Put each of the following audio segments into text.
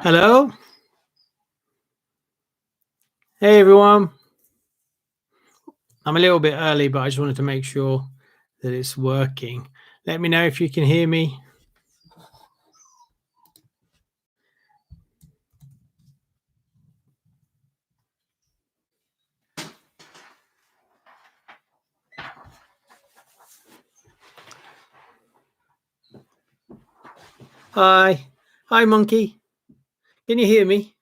Hello. Hey, everyone. I'm a little bit early, but I just wanted to make sure that it's working. Let me know if you can hear me. Hi. Hi, Monkey. Can you hear me?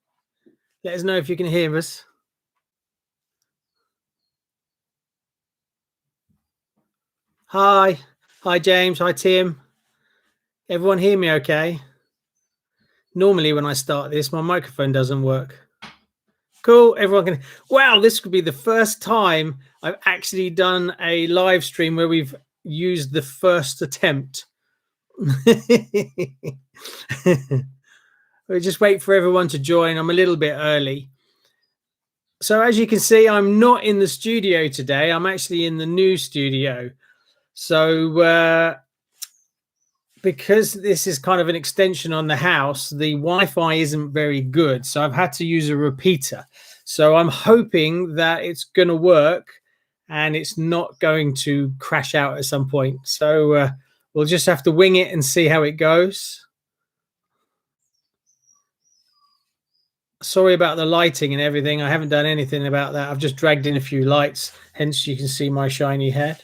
Let us know if you can hear us. Hi. Hi, James. Hi, Tim. Everyone hear me okay? Normally when I start this, my microphone doesn't work. Cool. Everyone can. Wow, this could be the first time I've actually done a live stream where we've used the first attempt. We'll just wait for everyone to join. I'm a little bit early. So as you can see, I'm not in the studio today. I'm actually in the new studio. So because this is kind of an extension on the house, the Wi-Fi isn't very good. So I've had to use a repeater. So I'm hoping that it's going to work and it's not going to crash out at some point. So we'll just have to wing it and see how it goes. Sorry about the lighting and everything. I haven't done anything about that. I've just dragged in a few lights, hence you can see my shiny head.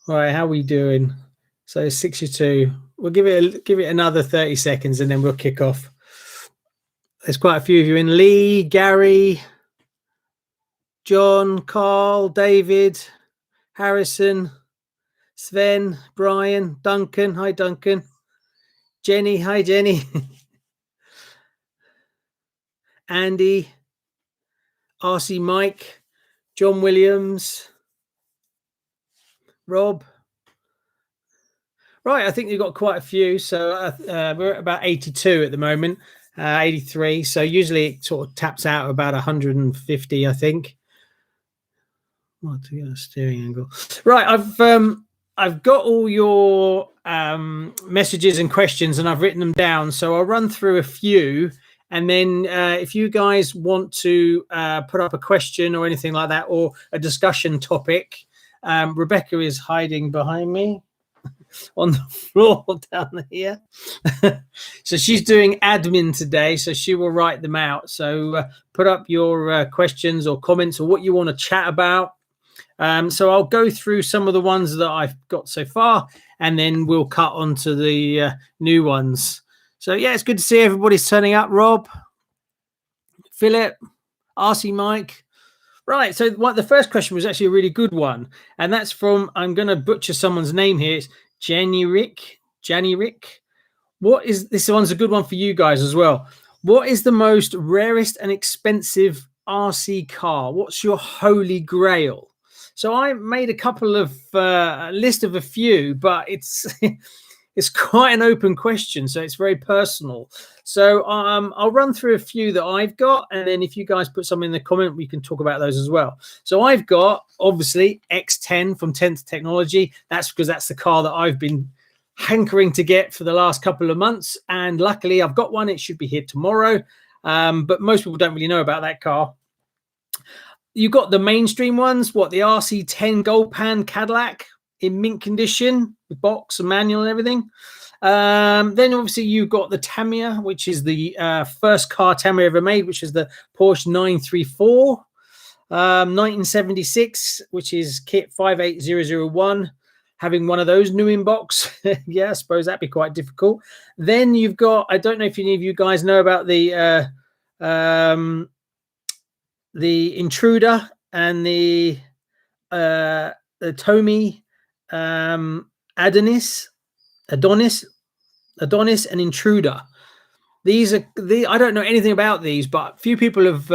All right, how are we doing? So 62. We'll give it another 30 seconds and then we'll kick off. There's quite a few of you in. Lee, Gary, John, Carl, David, Harrison, Sven, Brian, Duncan. Hi, Duncan. Jenny. Hi, Jenny. Andy, RC Mike, John Williams, Rob. Right, I think you've got quite a few. So we're at about 82 at the moment, 83. So usually it sort of taps out about 150, I think. What to get a steering angle? Right, I've got all your messages and questions, and I've written them down. So I'll run through a few. And then if you guys want to put up a question or anything like that, or a discussion topic, Rebecca is hiding behind me on the floor down here. So she's doing admin today, so she will write them out. So put up your questions or comments or what you want to chat about. So I'll go through some of the ones that I've got so far, and then we'll cut on to the new ones. So, yeah, it's good to see everybody's turning up. Rob, Philip, RC Mike. Right, so the first question was actually a really good one, and that's from, I'm going to butcher someone's name here. It's Jenny Rick. What is, this one's a good one for you guys as well. What is the most rarest and expensive RC car? What's your holy grail? So I made a couple of, a list of a few, but it's... It's quite an open question, so it's very personal. So I'll run through a few that I've got, and then if you guys put some in the comment, we can talk about those as well. So I've got, obviously, X10 from 10th Technology. That's because that's the car that I've been hankering to get for the last couple of months, and luckily I've got one. It should be here tomorrow, but most people don't really know about that car. You've got the mainstream ones, the RC10 Gold Pan Cadillac, in mint condition with box and manual and everything. Then obviously you've got the Tamiya, which is the first car Tamiya ever made, which is the Porsche 934, 1976, which is kit 58001. Having one of those new in box, yeah, I suppose that'd be quite difficult. Then you've got, I don't know if any of you guys know about the Intruder and the Tomy Adonis and Intruder. These are I don't know anything about these, but few people have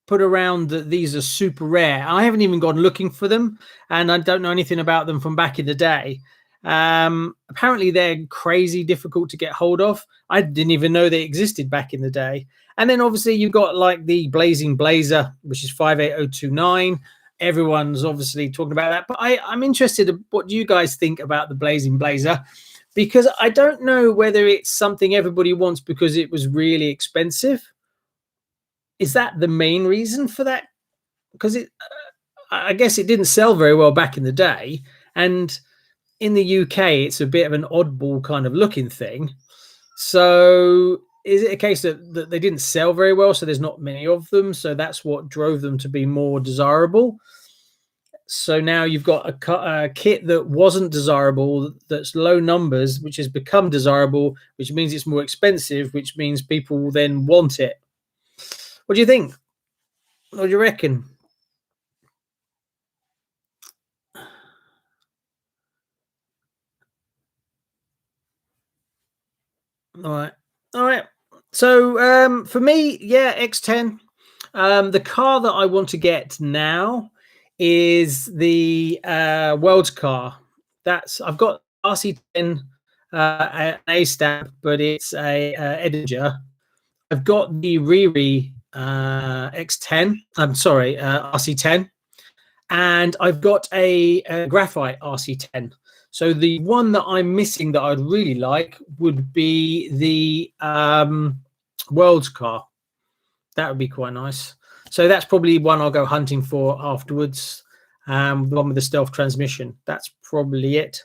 put around that these are super rare. I haven't even gone looking for them, and I don't know anything about them from back in the day. Apparently they're crazy difficult to get hold of. I didn't even know they existed back in the day. And then obviously you've got like the Blazing Blazer, which is 58029. Everyone's obviously talking about that, but I'm interested in what do you guys think about the Blazing Blazer. because I don't know whether it's something everybody wants because it was really expensive. Is that the main reason for that? Because I guess it didn't sell very well back in the day, and in the UK it's a bit of an oddball kind of looking thing. So is it a case that they didn't sell very well, so there's not many of them, so that's what drove them to be more desirable? So now you've got a kit that wasn't desirable, that's low numbers, which has become desirable, which means it's more expensive, which means people will then want it. What do you think? What do you reckon? All right. So for me, yeah, X10. The car that I want to get now is the world's car. I've got RC10, an A stamp, but it's a Edinger. I've got the X10. I'm sorry, RC10, and I've got a Graphite RC10. So the one that I'm missing that I'd really like would be the world's car. That would be quite nice. So that's probably one I'll go hunting for afterwards. The one with the stealth transmission. That's probably it.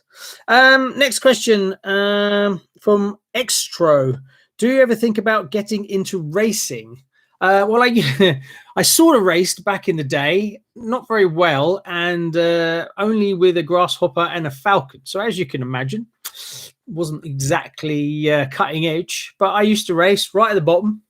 Next question from Extro. Do you ever think about getting into racing? Well, I sort of raced back in the day, not very well, and only with a grasshopper and a Falcon. So as you can imagine, wasn't exactly cutting edge, but I used to race right at the bottom.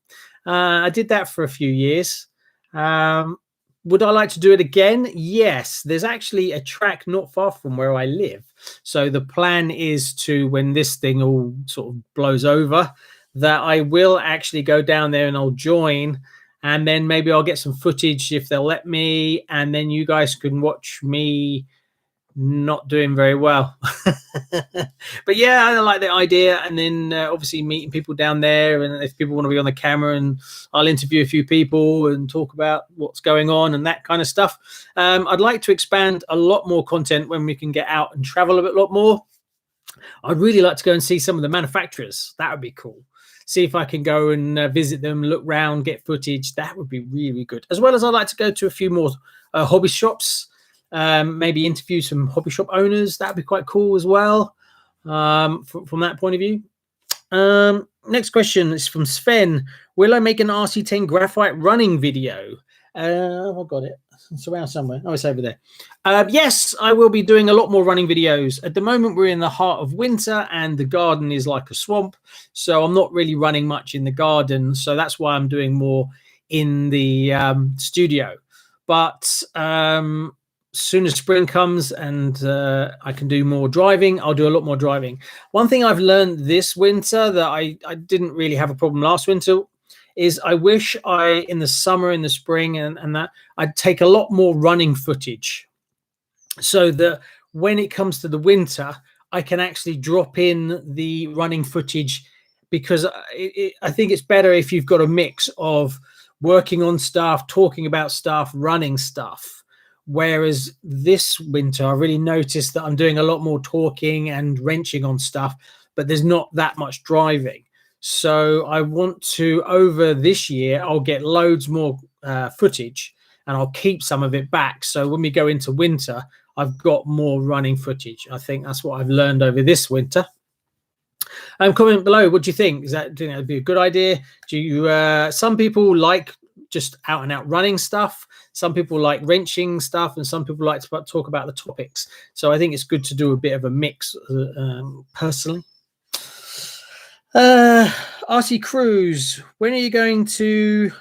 I did that for a few years. Would I like to do it again? Yes. There's actually a track not far from where I live. So the plan is to, when this thing all sort of blows over, that I will actually go down there and I'll join, and then maybe I'll get some footage if they'll let me, and then you guys can watch me not doing very well. But yeah, I like the idea. And then obviously meeting people down there, and if people want to be on the camera, and I'll interview a few people and talk about what's going on and that kind of stuff. I'd like to expand a lot more content when we can get out and travel a lot more. I'd really like to go and see some of the manufacturers. That would be cool. See if I can go and visit them, look round, get footage. That would be really good. As well as I'd like to go to a few more hobby shops, maybe interview some hobby shop owners. That'd be quite cool as well, from that point of view. Next question is from Sven. Will I make an RC10 Graphite running video? I've got it. It's around somewhere. Oh, it's over there. Yes, I will be doing a lot more running videos. At the moment, we're in the heart of winter and the garden is like a swamp. So I'm not really running much in the garden. So that's why I'm doing more in the studio. But soon as spring comes and I can do more driving, I'll do a lot more driving. One thing I've learned this winter that I didn't really have a problem last winter is I wish in the summer, in the spring, and that I'd take a lot more running footage, so that when it comes to the winter, I can actually drop in the running footage, because I think it's better if you've got a mix of working on stuff, talking about stuff, running stuff. Whereas this winter, I really noticed that I'm doing a lot more talking and wrenching on stuff, but there's not that much driving. So I want to, over this year, I'll get loads more footage, and I'll keep some of it back. So when we go into winter, I've got more running footage. I think that's what I've learned over this winter. Comment below. What do you think? Do you think that'd be a good idea? Do you? Some people like just out and out running stuff. Some people like wrenching stuff, and some people like to talk about the topics. So I think it's good to do a bit of a mix, personally. RC Cruise, when are you going to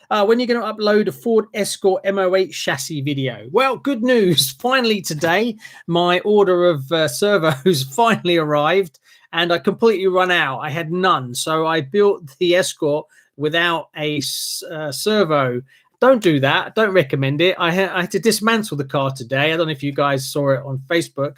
upload a Ford Escort MO8 chassis video? Well, good news. Finally today, my order of servos finally arrived, and I completely run out. I had none. So I built the Escort without a servo. Don't do that. Don't recommend it. I had to dismantle the car today. I don't know if you guys saw it on Facebook.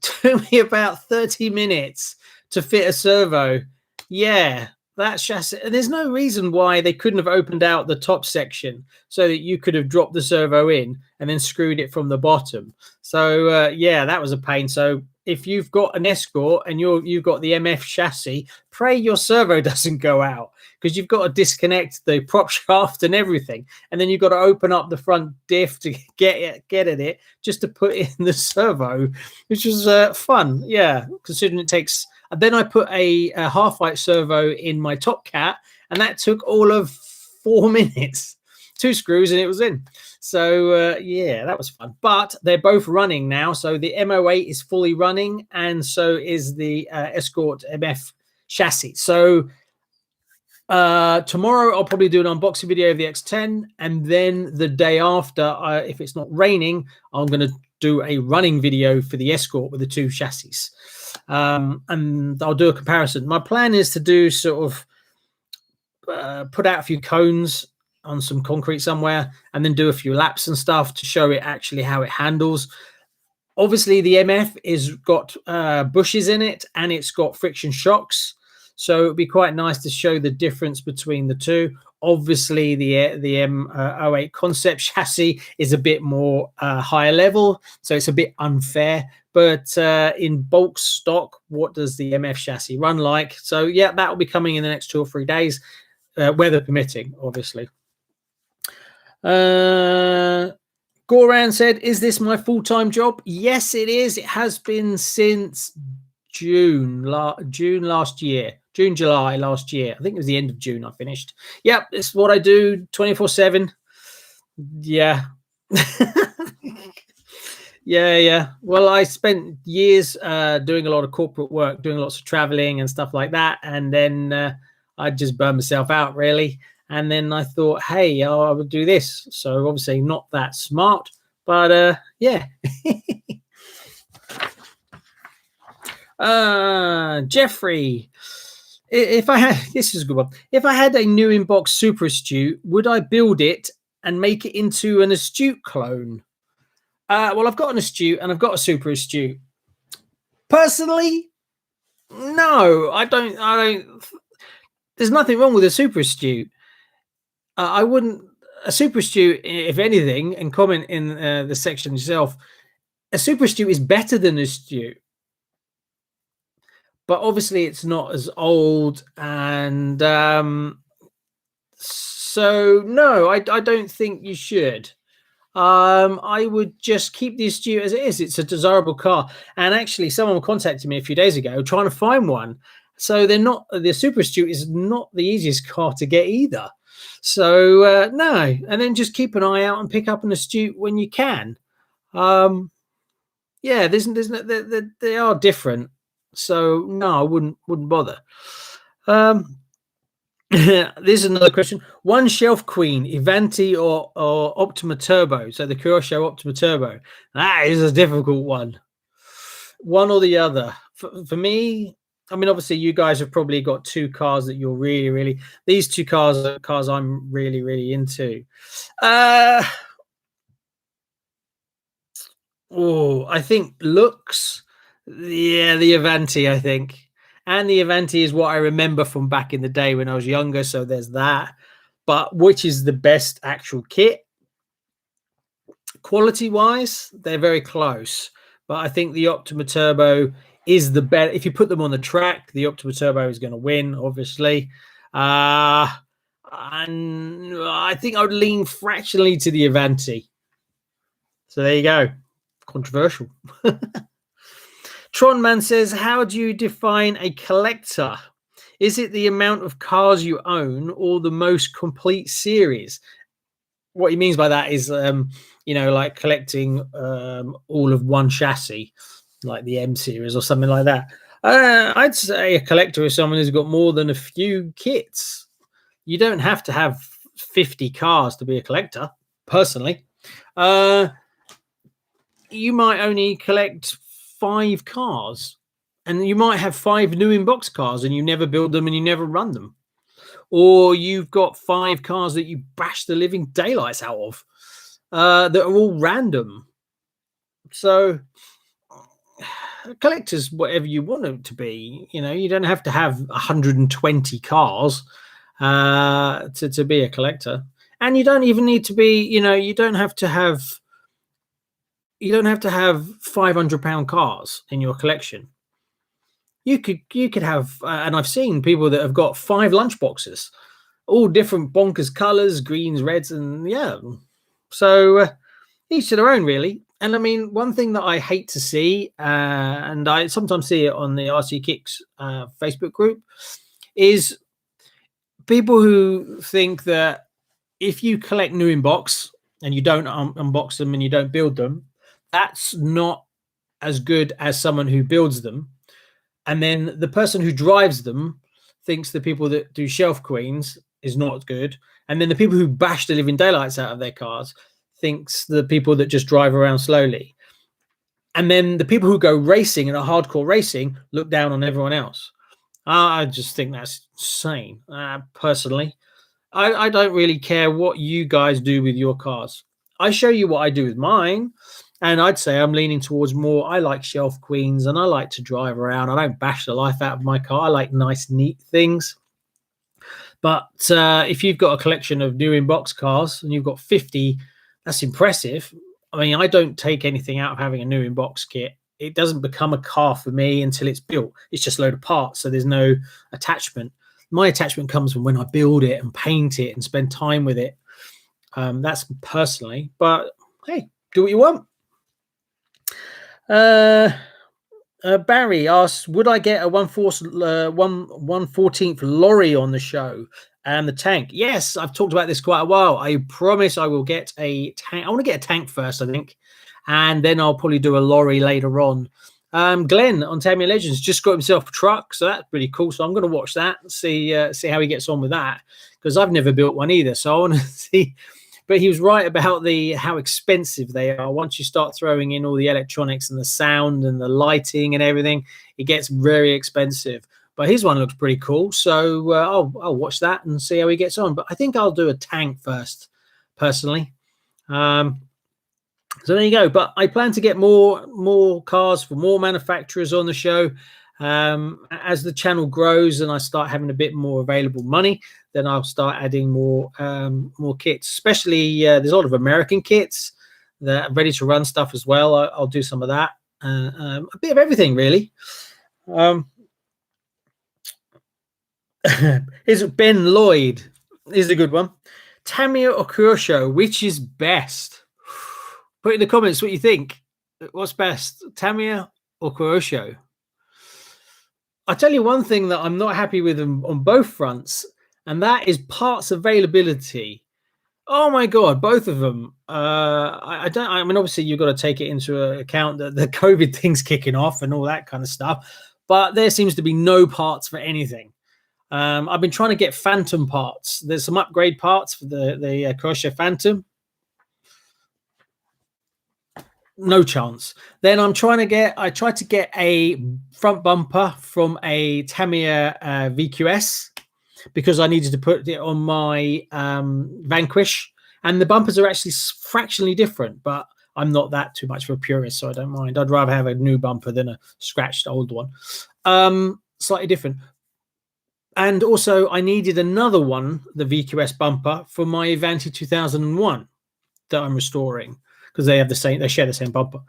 Took me about 30 minutes to fit a servo. Yeah, that chassis. There's no reason why they couldn't have opened out the top section so that you could have dropped the servo in and then screwed it from the bottom. So yeah, that was a pain. So if you've got an Escort and you've got the MF chassis, pray your servo doesn't go out, because you've got to disconnect the prop shaft and everything, and then you've got to open up the front diff to get at it just to put in the servo, which was fun. Yeah, considering it takes. And then I put a half-height servo in my Top Cat, and that took all of 4 minutes. 2 screws and it was in. So yeah, that was fun. But they're both running now. So the MO8 is fully running, and so is the Escort MF chassis. So tomorrow I'll probably do an unboxing video of the X10, and then the day after, if it's not raining, I'm going to do a running video for the Escort with the 2 chassis, and I'll do a comparison. My plan is to do sort of put out a few cones on some concrete somewhere, and then do a few laps and stuff to show it actually how it handles. Obviously the MF is got bushes in it, and it's got friction shocks, so it'd be quite nice to show the difference between the two. Obviously the M08 concept chassis is a bit more higher level, so it's a bit unfair, but in bulk stock, what does the MF chassis run like? So yeah, that will be coming in the next 2 or 3 days, weather permitting, obviously. Goran said, is this my full-time job? Yes, it is. It has been since July last year. I think it was the end of June I finished. Yep, it's what I do 24/7. Yeah. yeah. Well, I spent years doing a lot of corporate work, doing lots of traveling and stuff like that, and then I just burned myself out, really. And then I thought, hey, I would do this. So obviously not that smart, but yeah. Jeffrey, if I had, this is a good one. If I had a new inbox Super Astute, would I build it and make it into an Astute clone? Well, I've got an Astute and I've got a Super Astute. Personally, no, I don't. There's nothing wrong with a Super Astute. I wouldn't. A Super Astute, if anything, and comment in the section yourself, a Super Astute is better than a Astute. But obviously it's not as old, and so no, I don't think you should. I would just keep the Astute as it is. It's a desirable car, and actually someone contacted me a few days ago trying to find one. So they're not, the Super Astute is not the easiest car to get either. So no, and then just keep an eye out and pick up an Astute when you can. Yeah, they are different. So no, I wouldn't bother. This is another question. One Shelf Queen, Ivanti or Optima Turbo? So the Kyosho Optima Turbo. That is a difficult one. One or the other. For me, I mean, obviously you guys have probably got 2 cars that you're really, these 2 cars are cars I'm really into. Oh, I think looks. Yeah, the Avanti, I think. And the Avanti is what I remember from back in the day when I was younger, so there's that. But which is the best actual kit? Quality-wise, they're very close. But I think the Optima Turbo is the better. If you put them on the track, the Optima Turbo is going to win, obviously. And I think I would lean fractionally to the Avanti. So there you go. Controversial. Tronman says, how do you define a collector? Is it the amount of cars you own or the most complete series? What he means by that is, you know, like collecting all of one chassis, like the M series or something like that. I'd say a collector is someone who's got more than a few kits. You don't have to have 50 cars to be a collector, personally. You might only collect 5 cars, and you might have 5 new in-box cars and you never build them and you never run them, or you've got 5 cars that you bash the living daylights out of that are all random. So collectors, whatever you want them to be, you know, you don't have to have 120 cars to be a collector, and you don't even need to be, you know, you don't have to have you don't have to have £500 cars in your collection. You could have, and I've seen people that have got 5 lunchboxes, all different bonkers colors, greens, reds, and yeah. So each to their own, really. And I mean, one thing that I hate to see, and I sometimes see it on the RCKicks Facebook group, is people who think that if you collect new in box and you don't unbox them and you don't build them, that's not as good as someone who builds them. And then the person who drives them thinks the people that do shelf queens is not good. And then the people who bash the living daylights out of their cars thinks the people that just drive around slowly. And then the people who go racing and are hardcore racing look down on everyone else. I just think that's insane. Personally, I don't really care what you guys do with your cars. I show you what I do with mine. And I'd say I'm leaning towards more. I like shelf queens and I like to drive around. I don't bash the life out of my car. I like nice, neat things. But if you've got a collection of new in-box cars and you've got 50, that's impressive. I mean, I don't take anything out of having a new in-box kit. It doesn't become a car for me until it's built. It's just a load of parts, so there's no attachment. My attachment comes from when I build it and paint it and spend time with it. That's personally. But hey, do what you want. Barry asks, would I get a 1/14th lorry on the show and the tank? Yes, I've talked about this quite a while. I promise I will get a tank. I want to get a tank first, I think, and then I'll probably do a lorry later on. Glenn on Tamiya Legends just got himself a truck, so that's pretty cool. So I'm going to watch that and see how he gets on with that, because I've never built one either. So I want to see. But he was right about how expensive they are. Once you start throwing in all the electronics and the sound and the lighting and everything, it gets very expensive. But his one looks pretty cool, so I'll watch that and see how he gets on. But I think I'll do a tank first, personally. So there you go. But I plan to get more cars for more manufacturers on the show. As the channel grows and I start having a bit more available money, then I'll start adding more kits. Especially there's a lot of American kits that are ready to run stuff as well. I'll do some of that. A bit of everything, really. Is Ben Lloyd is a good one. Tamiya or Kyosho, which is best? Put in the comments what you think. What's best, Tamiya or Kyosho? I'll tell you one thing that I'm not happy with on both fronts, and that is parts availability. Oh my God, both of them. I mean, obviously you've got to take it into account that the COVID thing's kicking off and all that kind of stuff, but there seems to be no parts for anything. I've been trying to get Phantom parts. There's some upgrade parts for the Kyosho Phantom. No chance. Then I tried to get a front bumper from a Tamiya VQS because I needed to put it on my Vanquish, and the bumpers are actually fractionally different, but I'm not that too much of a purist, so I don't mind. I'd rather have a new bumper than a scratched old one. Slightly different. And also I needed another one, the VQS bumper, for my Avanti 2001 that I'm restoring, because they share the same bumper.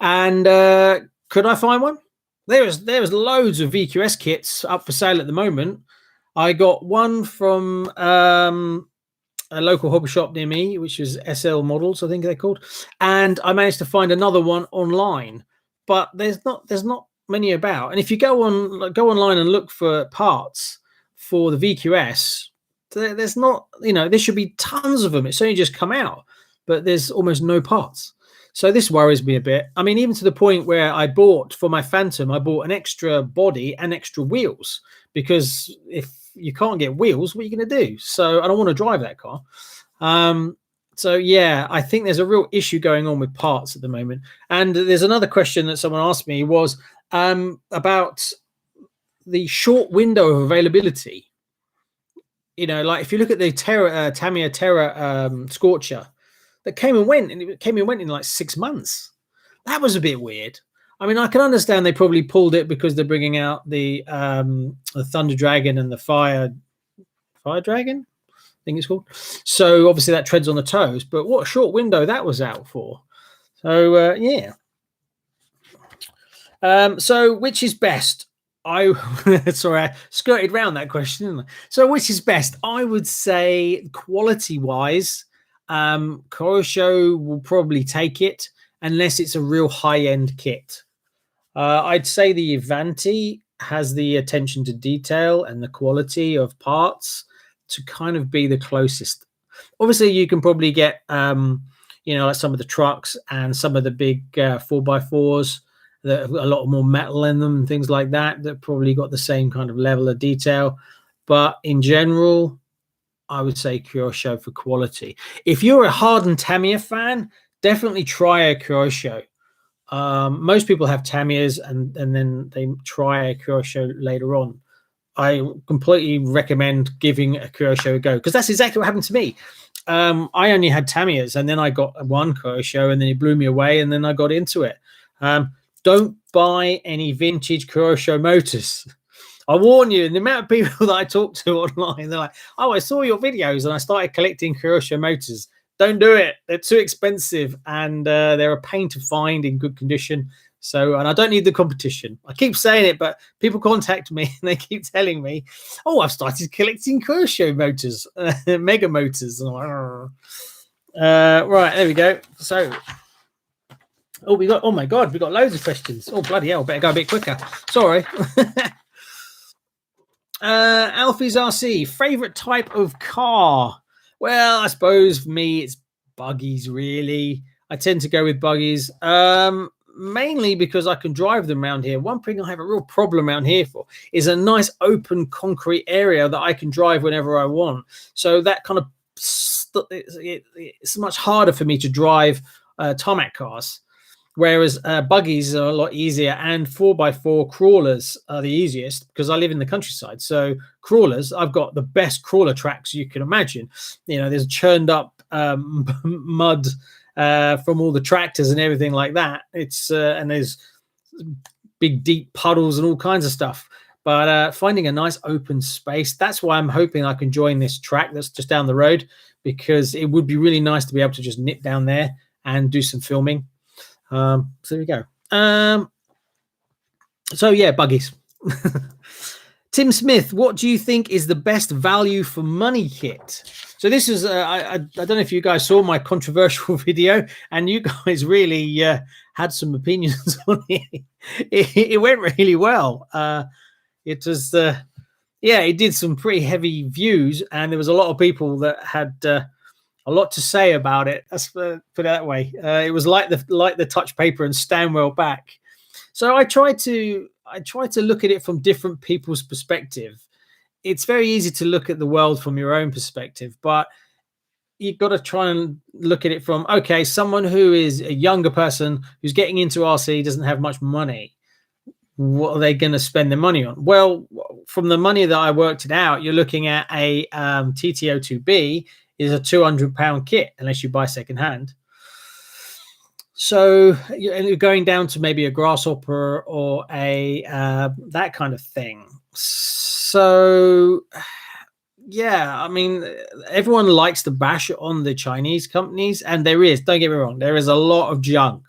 And could I find one? There's loads of VQS kits up for sale at the moment. I got one from a local hobby shop near me, which is SL Models, I think they're called. And I managed to find another one online, but there's not many about. And if you go online and look for parts for the VQS, there's not, there should be tons of them. It's only just come out, but there's almost no parts. So this worries me a bit. I mean, even to the point where I bought for my Phantom, I bought an extra body and extra wheels, because if you can't get wheels, what are you going to do? So I don't want to drive that car. So yeah, I think there's a real issue going on with parts at the moment. And there's another question that someone asked me was about the short window of availability. Like if you look at the Tamiya Terra Scorcher, that came and went in like 6 months. That was a bit weird. I mean, I can understand they probably pulled it because they're bringing out the Thunder Dragon and the Fire Dragon, I think it's called. So obviously that treads on the toes. But what a short window that was out for. So yeah. So which is best? Sorry, I skirted around that question, didn't I? So which is best? I would say quality wise, Kyosho will probably take it unless it's a real high end kit. I'd say the Avanti has the attention to detail and the quality of parts to kind of be the closest. Obviously, you can probably get, like some of the trucks and some of the big 4x4s that have a lot more metal in them and things like that, that probably got the same kind of level of detail. But in general, I would say Kyosho for quality. If you're a hardened Tamiya fan, definitely try a Kyosho. Most people have Tamiyas and then they try a Kyosho later on. I completely recommend giving a Kyosho a go because that's exactly what happened to me. I only had Tamiyas and then I got one Kyosho and then it blew me away and then I got into it. Don't buy any vintage Kyosho motors. I warn you, and the amount of people that I talk to online, they're like, oh, I saw your videos and I started collecting Kyosho motors. Don't do it. They're too expensive and they're a pain to find in good condition. So, and I don't need the competition. I keep saying it, but people contact me and they keep telling me, oh, I've started collecting Kyosho motors, mega motors. Right, there we go. So, oh my God, we got loads of questions. Oh, bloody hell, better go a bit quicker. Sorry. Alfie's RC, favorite type of car? Well, I suppose for me, it's buggies, really. I tend to go with buggies, mainly because I can drive them around here. One thing I have a real problem around here for is a nice open concrete area that I can drive whenever I want. So that kind of, it's much harder for me to drive tarmac cars. Whereas buggies are a lot easier, and 4x4 crawlers are the easiest because I live in the countryside. So crawlers, I've got the best crawler tracks you can imagine. You know, there's churned up mud from all the tractors and everything like that. It's and there's big deep puddles and all kinds of stuff. But finding a nice open space, that's why I'm hoping I can join this track that's just down the road, because it would be really nice to be able to just nip down there and do some filming. So there we go. So yeah, buggies. Tim Smith, what do you think is the best value for money kit? So this is I don't know if you guys saw my controversial video, and you guys really had some opinions on it. It went really well. It was yeah, it did some pretty heavy views, and there was a lot of people that had a lot to say about it. Let's put it that way. It was like the touch paper and stand well back. So I try to look at it from different people's perspective. It's very easy to look at the world from your own perspective, but you've got to try and look at it from, okay, someone who is a younger person who's getting into RC doesn't have much money. What are they going to spend their money on? Well, from the money that I worked it out, you're looking at a TTO2B is a £200 kit unless you buy secondhand. So you're going down to maybe a Grasshopper or a that kind of thing. So yeah, I mean, everyone likes to bash on the Chinese companies, and there is, don't get me wrong, there is a lot of junk,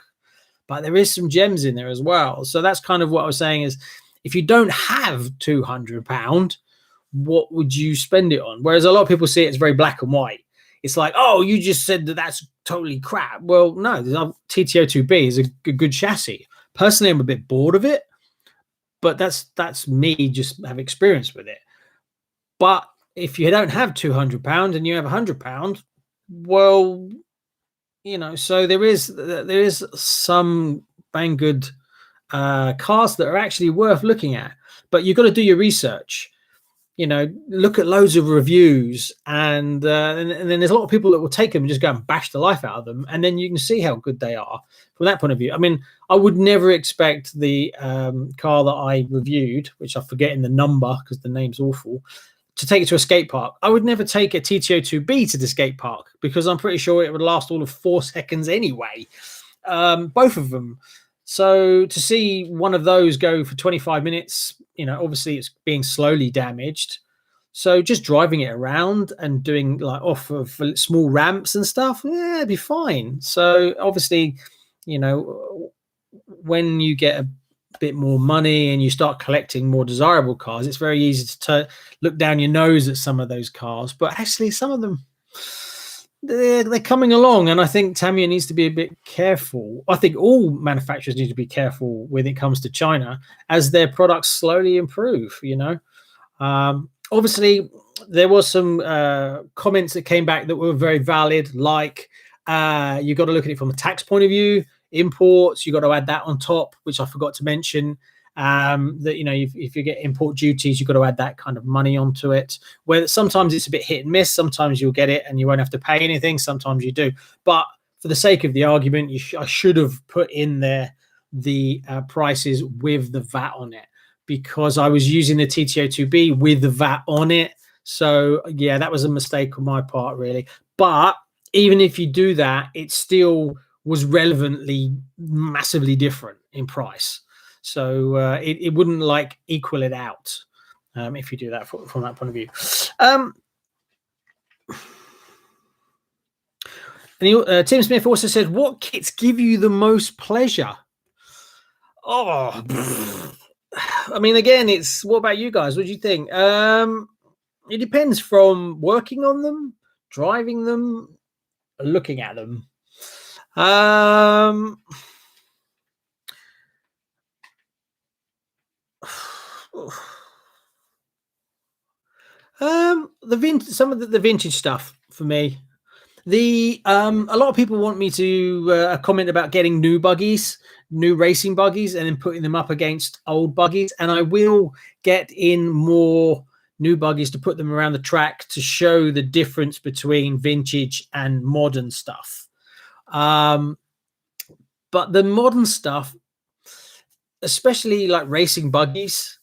but there is some gems in there as well. So that's kind of what I was saying is, if you don't have £200, what would you spend it on? Whereas a lot of people see it as very black and white. It's like, oh, you just said that that's totally crap. Well, no, TTO2B is a good chassis. Personally, I'm a bit bored of it, but that's me just have experience with it. But if you don't have £200 and you have £100, well, you know, so there is some bang good cars that are actually worth looking at, but you've got to do your research. You know, look at loads of reviews, and then there's a lot of people that will take them and just go and bash the life out of them, and then you can see how good they are from that point of view. I mean, I would never expect the car that I reviewed, which I'm forgetting the number because the name's awful, to take it to a skate park. I would never take a TTO2B to the skate park because I'm pretty sure it would last all of 4 seconds anyway, both of them. So to see one of those go for 25 minutes, you know, obviously it's being slowly damaged. So just driving it around and doing like off of small ramps and stuff, yeah, it'd be fine. So obviously, you know, when you get a bit more money and you start collecting more desirable cars, it's very easy to look down your nose at some of those cars. But actually, some of them, they're coming along, and I think Tamiya needs to be a bit careful. I think all manufacturers need to be careful when it comes to China as their products slowly improve. You know, obviously there was some comments that came back that were very valid, like you got to look at it from a tax point of view. Imports, you got to add that on top, which I forgot to mention. That, you know, if you get import duties, you've got to add that kind of money onto it. Where sometimes it's a bit hit and miss. Sometimes you'll get it and you won't have to pay anything. Sometimes you do. But for the sake of the argument, I should have put in there the prices with the VAT on it, because I was using the TTO2B with the VAT on it. So yeah, that was a mistake on my part, really. But even if you do that, it still was relevantly massively different in price. So it wouldn't like equal it out if you do that from that point of view. And Tim Smith also said, what kits give you the most pleasure? Oh, I mean, again, it's, what about you guys? What do you think? It depends from working on them, driving them, looking at them. The some of the vintage stuff for me. A lot of people want me to comment about getting new buggies, new racing buggies, and then putting them up against old buggies. And I will get in more new buggies to put them around the track to show the difference between vintage and modern stuff. But the modern stuff, especially like racing buggies,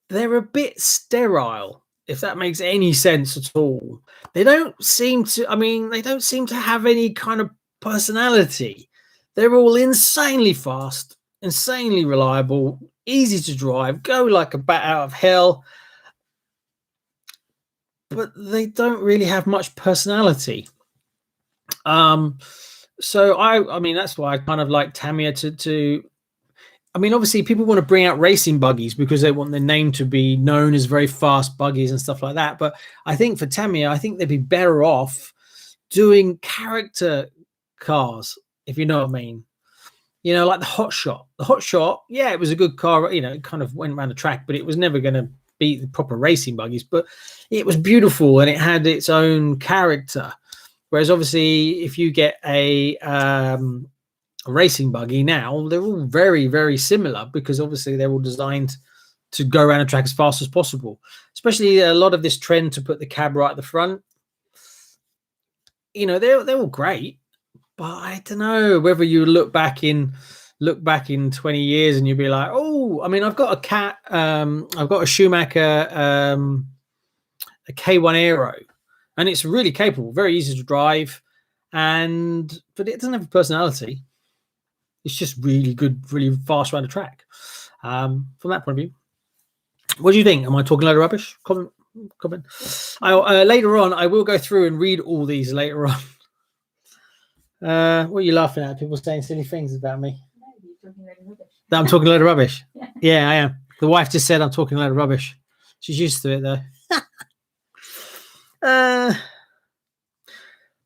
they're a bit sterile, if that makes any sense at all. They don't seem to, I mean, they don't seem to have any kind of personality. They're all insanely fast, insanely reliable, easy to drive, go like a bat out of hell, but they don't really have much personality. So I mean, that's why I kind of like Tamiya to I mean, obviously people want to bring out racing buggies because they want their name to be known as very fast buggies and stuff like that. But I think for Tamiya, I think they'd be better off doing character cars, if you know what I mean. You know, like the Hot Shot. The Hot Shot, yeah, it was a good car. You know, it kind of went around the track, but it was never going to beat the proper racing buggies. But it was beautiful and it had its own character. Whereas obviously if you get a racing buggy now, they're all very, very similar because obviously they're all designed to go around a track as fast as possible. Especially a lot of this trend to put the cab right at the front. You know, they're all great, but I don't know whether you look back in 20 years and you'll be like, oh, I mean, I've got a Schumacher a K1 Aero, and it's really capable, very easy to drive, but it doesn't have a personality. It's just really good, really fast around the track. From that point of view, what do you think? Am I talking a load of rubbish? Comment. Later on, I will go through and read all these later on. What are you laughing at? People saying silly things about me. No, you're talking a load of rubbish. That I'm talking a load of rubbish. Yeah, I am. The wife just said I'm talking a load of rubbish. She's used to it though.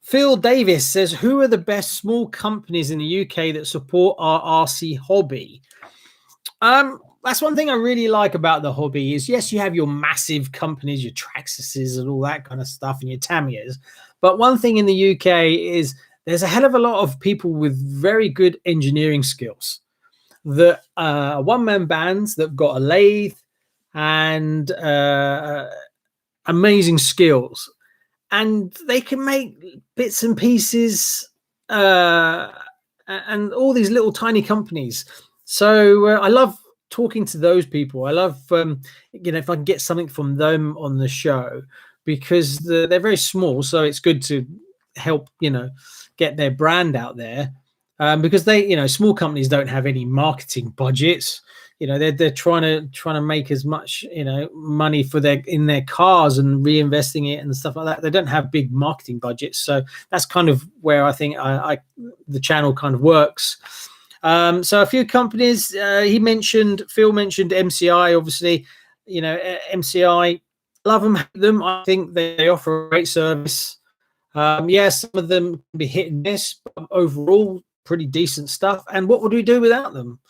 Phil Davis says, who are the best small companies in the UK that support our RC hobby? That's one thing I really like about the hobby is, yes, you have your massive companies, your Traxxases and all that kind of stuff and your Tamiyas. But one thing in the UK is there's a hell of a lot of people with very good engineering skills that one-man bands that have got a lathe and amazing skills. And they can make bits and pieces and all these little tiny companies. So I love talking to those people. I love, you know, if I can get something from them on the show, because they're very small. So it's good to help, you know, get their brand out there, because they, you know, small companies don't have any marketing budgets. You know, they're trying to make as much, you know, money for in their cars and reinvesting it and stuff like that. They don't have big marketing budgets, so that's kind of where I think the channel kind of works. So a few companies, Phil mentioned MCI, obviously, you know, MCI, love them, hate them. I think they offer a great service. Some of them can be hit and miss, but overall, pretty decent stuff. And what would we do without them?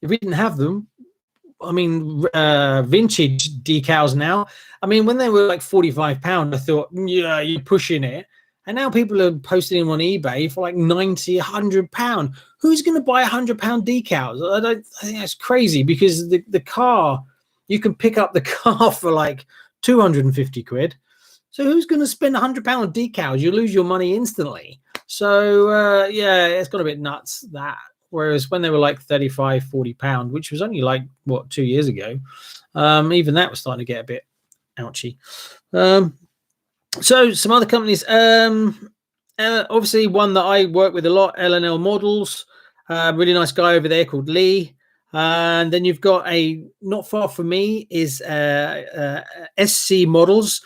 If we didn't have them, I mean, vintage decals now. I mean, when they were like £45, I thought, yeah, you're pushing it. And now people are posting them on eBay for like £90, £100. Who's going to buy £100 decals? I think that's crazy, because the car, you can pick up the car for like 250 quid. So who's going to spend £100 on decals? You lose your money instantly. So it's got a bit nuts, that. Whereas when they were like £35, £40, which was only like, what, 2 years ago, even that was starting to get a bit ouchy. So some other companies, obviously one that I work with a lot, L&L Models, really nice guy over there called Lee. And then you've got not far from me is SC Models,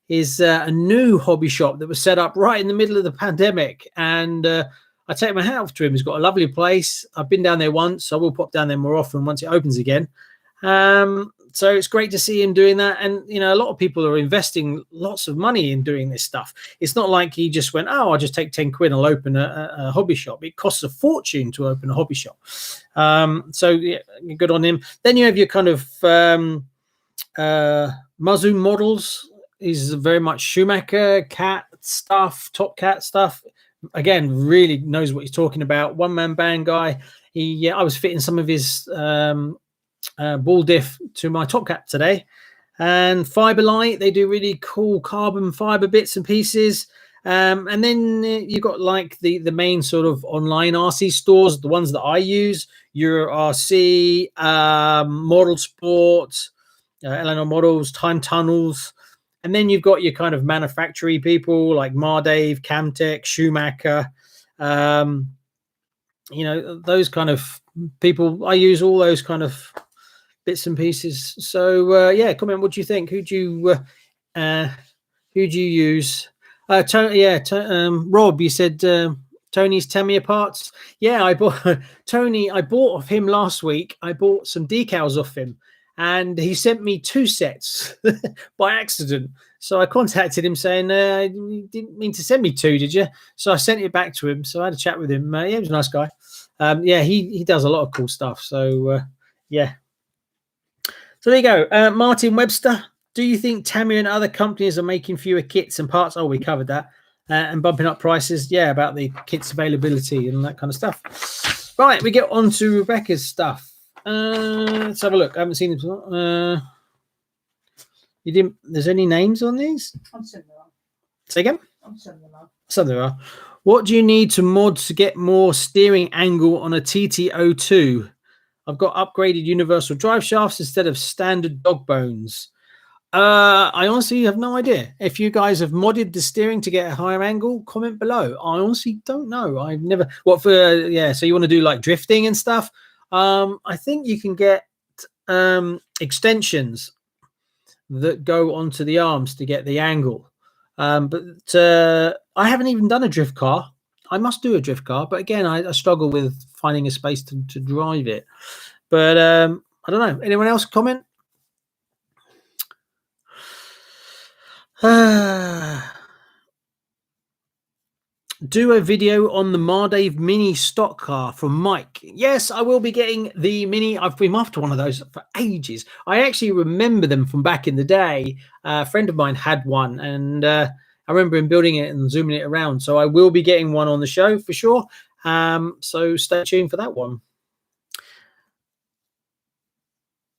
is a new hobby shop that was set up right in the middle of the pandemic. And I take my hat off to him. He's got a lovely place. I've been down there once. I will pop down there more often once it opens again. So it's great to see him doing that. And, you know, a lot of people are investing lots of money in doing this stuff. It's not like he just went, oh, I'll just take 10 quid and I'll open a hobby shop. It costs a fortune to open a hobby shop. So yeah, good on him. Then you have your kind of Mazu Models. Is very much Schumacher cat stuff, Top Cat stuff. Again, really knows what he's talking about. One-man band guy. I was fitting some of his ball diff to my Top Cat today. And Fiberlight, they do really cool carbon fiber bits and pieces. And then you've got like the main sort of online RC stores, the ones that I use, Euro RC, Model Sport, L&L Models, Time Tunnels. And then you've got your kind of manufacturing people like Mardave, Kamtec, Schumacher, you know, those kind of people. I use all those kind of bits and pieces. So comment. What do you think? Who do you use? Rob, you said Tony's Tamiya parts. Yeah, I bought Tony. I bought off him last week. I bought some decals off him. And he sent me 2 sets by accident. So I contacted him saying, you didn't mean to send me 2, did you? So I sent it back to him. So I had a chat with him. He was a nice guy. He does a lot of cool stuff. So, yeah. So there you go. Martin Webster, do you think Tamiya and other companies are making fewer kits and parts? Oh, we covered that. And bumping up prices. Yeah, about the kits availability and that kind of stuff. Right, we get on to Rebecca's stuff. Let's have a look. I haven't seen them. You didn't. There's any names on these? I'm sending them. Say again? I'm sending them. Some there are. What do you need to mod to get more steering angle on a TT02? I've got upgraded universal drive shafts instead of standard dog bones. I honestly have no idea. If you guys have modded the steering to get a higher angle, comment below. I honestly don't know. I've never. So you want to do like drifting and stuff? I think you can get extensions that go onto the arms to get the angle. But I haven't even done a drift car. I must do a drift car. But again, I struggle with finding a space to drive it. But I don't know. Anyone else comment? Do a video on the Mardave Mini stock car from Mike. Yes, I will be getting the Mini. I've been after one of those for ages. I actually remember them from back in the day. A friend of mine had one, and I remember him building it and zooming it around. So I will be getting one on the show for sure. So stay tuned for that one.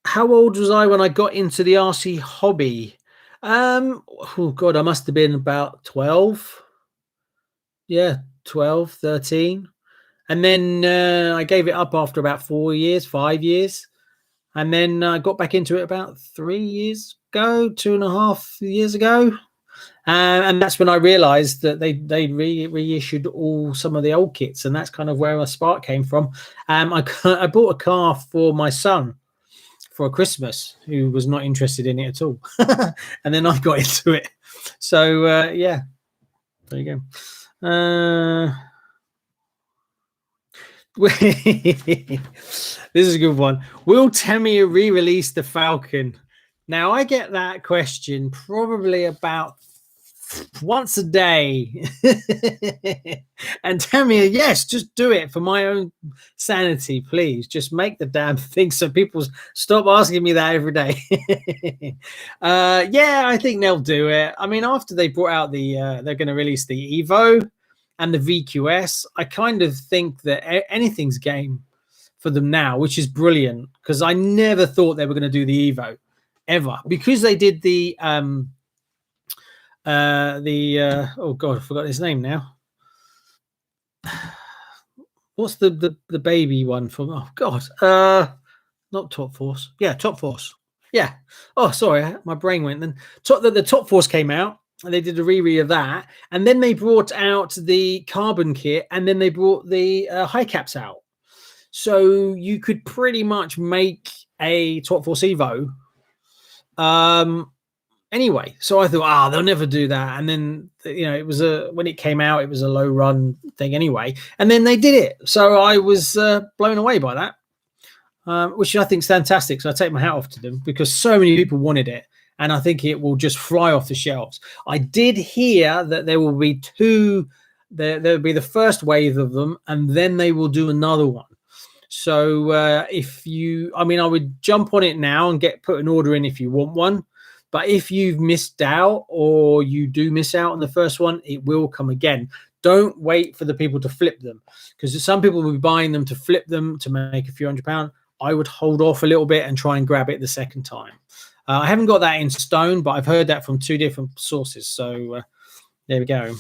How old was I when I got into the RC hobby? Oh God, I must have been about 12. Yeah, 12, 13. And then I gave it up after about 4 years, 5 years. And then I got back into it about 3 years ago, 2.5 years ago. And that's when I realized that they reissued some of the old kits. And that's kind of where my spark came from. I bought a car for my son for Christmas, who was not interested in it at all. And then I got into it. So, yeah, there you go. This is a good one. Will Tamiya re-release the Falcon? Now, I get that question probably about once a day. And Tamiya, yes, just do it for my own sanity, please. Just make the damn thing so people stop asking me that every day. Yeah, I think they'll do it. I mean, after they brought out the, they're going to release the Evo and the VQS, I kind of think that anything's game for them now, which is brilliant, because I never thought they were going to do the Evo ever, because they did the oh god, I forgot his name now. What's the baby one from? Oh god, not Top Force. Yeah, Top Force. Yeah. Oh, sorry, my brain went then. The Top Force came out, and they did a re of that, and then they brought out the carbon kit, and then they brought the high caps out, so you could pretty much make a Top Force Evo. Anyway, so I thought, they'll never do that, and then it was when it came out, it was a low run thing anyway, and then they did it, so I was blown away by that, which I think is fantastic. So I take my hat off to them, because so many people wanted it. And I think it will just fly off the shelves. I did hear that there will be two. There'll be the first wave of them, and then they will do another one. So if you, I would jump on it now and put an order in if you want one. But if you've missed out, or you do miss out on the first one, it will come again. Don't wait for the people to flip them, because some people will be buying them to flip them to make a few £100. I would hold off a little bit and try and grab it the second time. I haven't got that in stone, but I've heard that from 2 different sources. So there we go.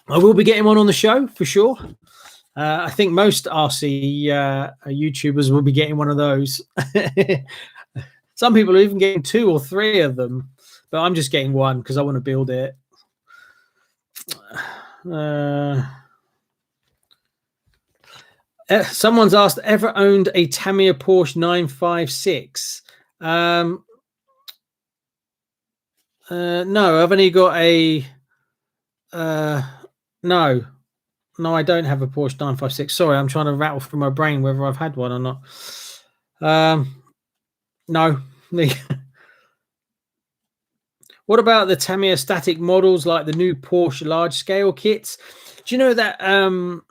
I will be getting one on the show for sure. I think most RC YouTubers will be getting one of those. Some people are even getting 2 or 3 of them, but I'm just getting one because I want to build it. Someone's asked, ever owned a Tamiya Porsche 956? No, I've only got a no, I don't have a Porsche 956. Sorry, I'm trying to rattle through my brain whether I've had one or not. No. What about the Tamiya static models, like the new Porsche large scale kits? Do you know that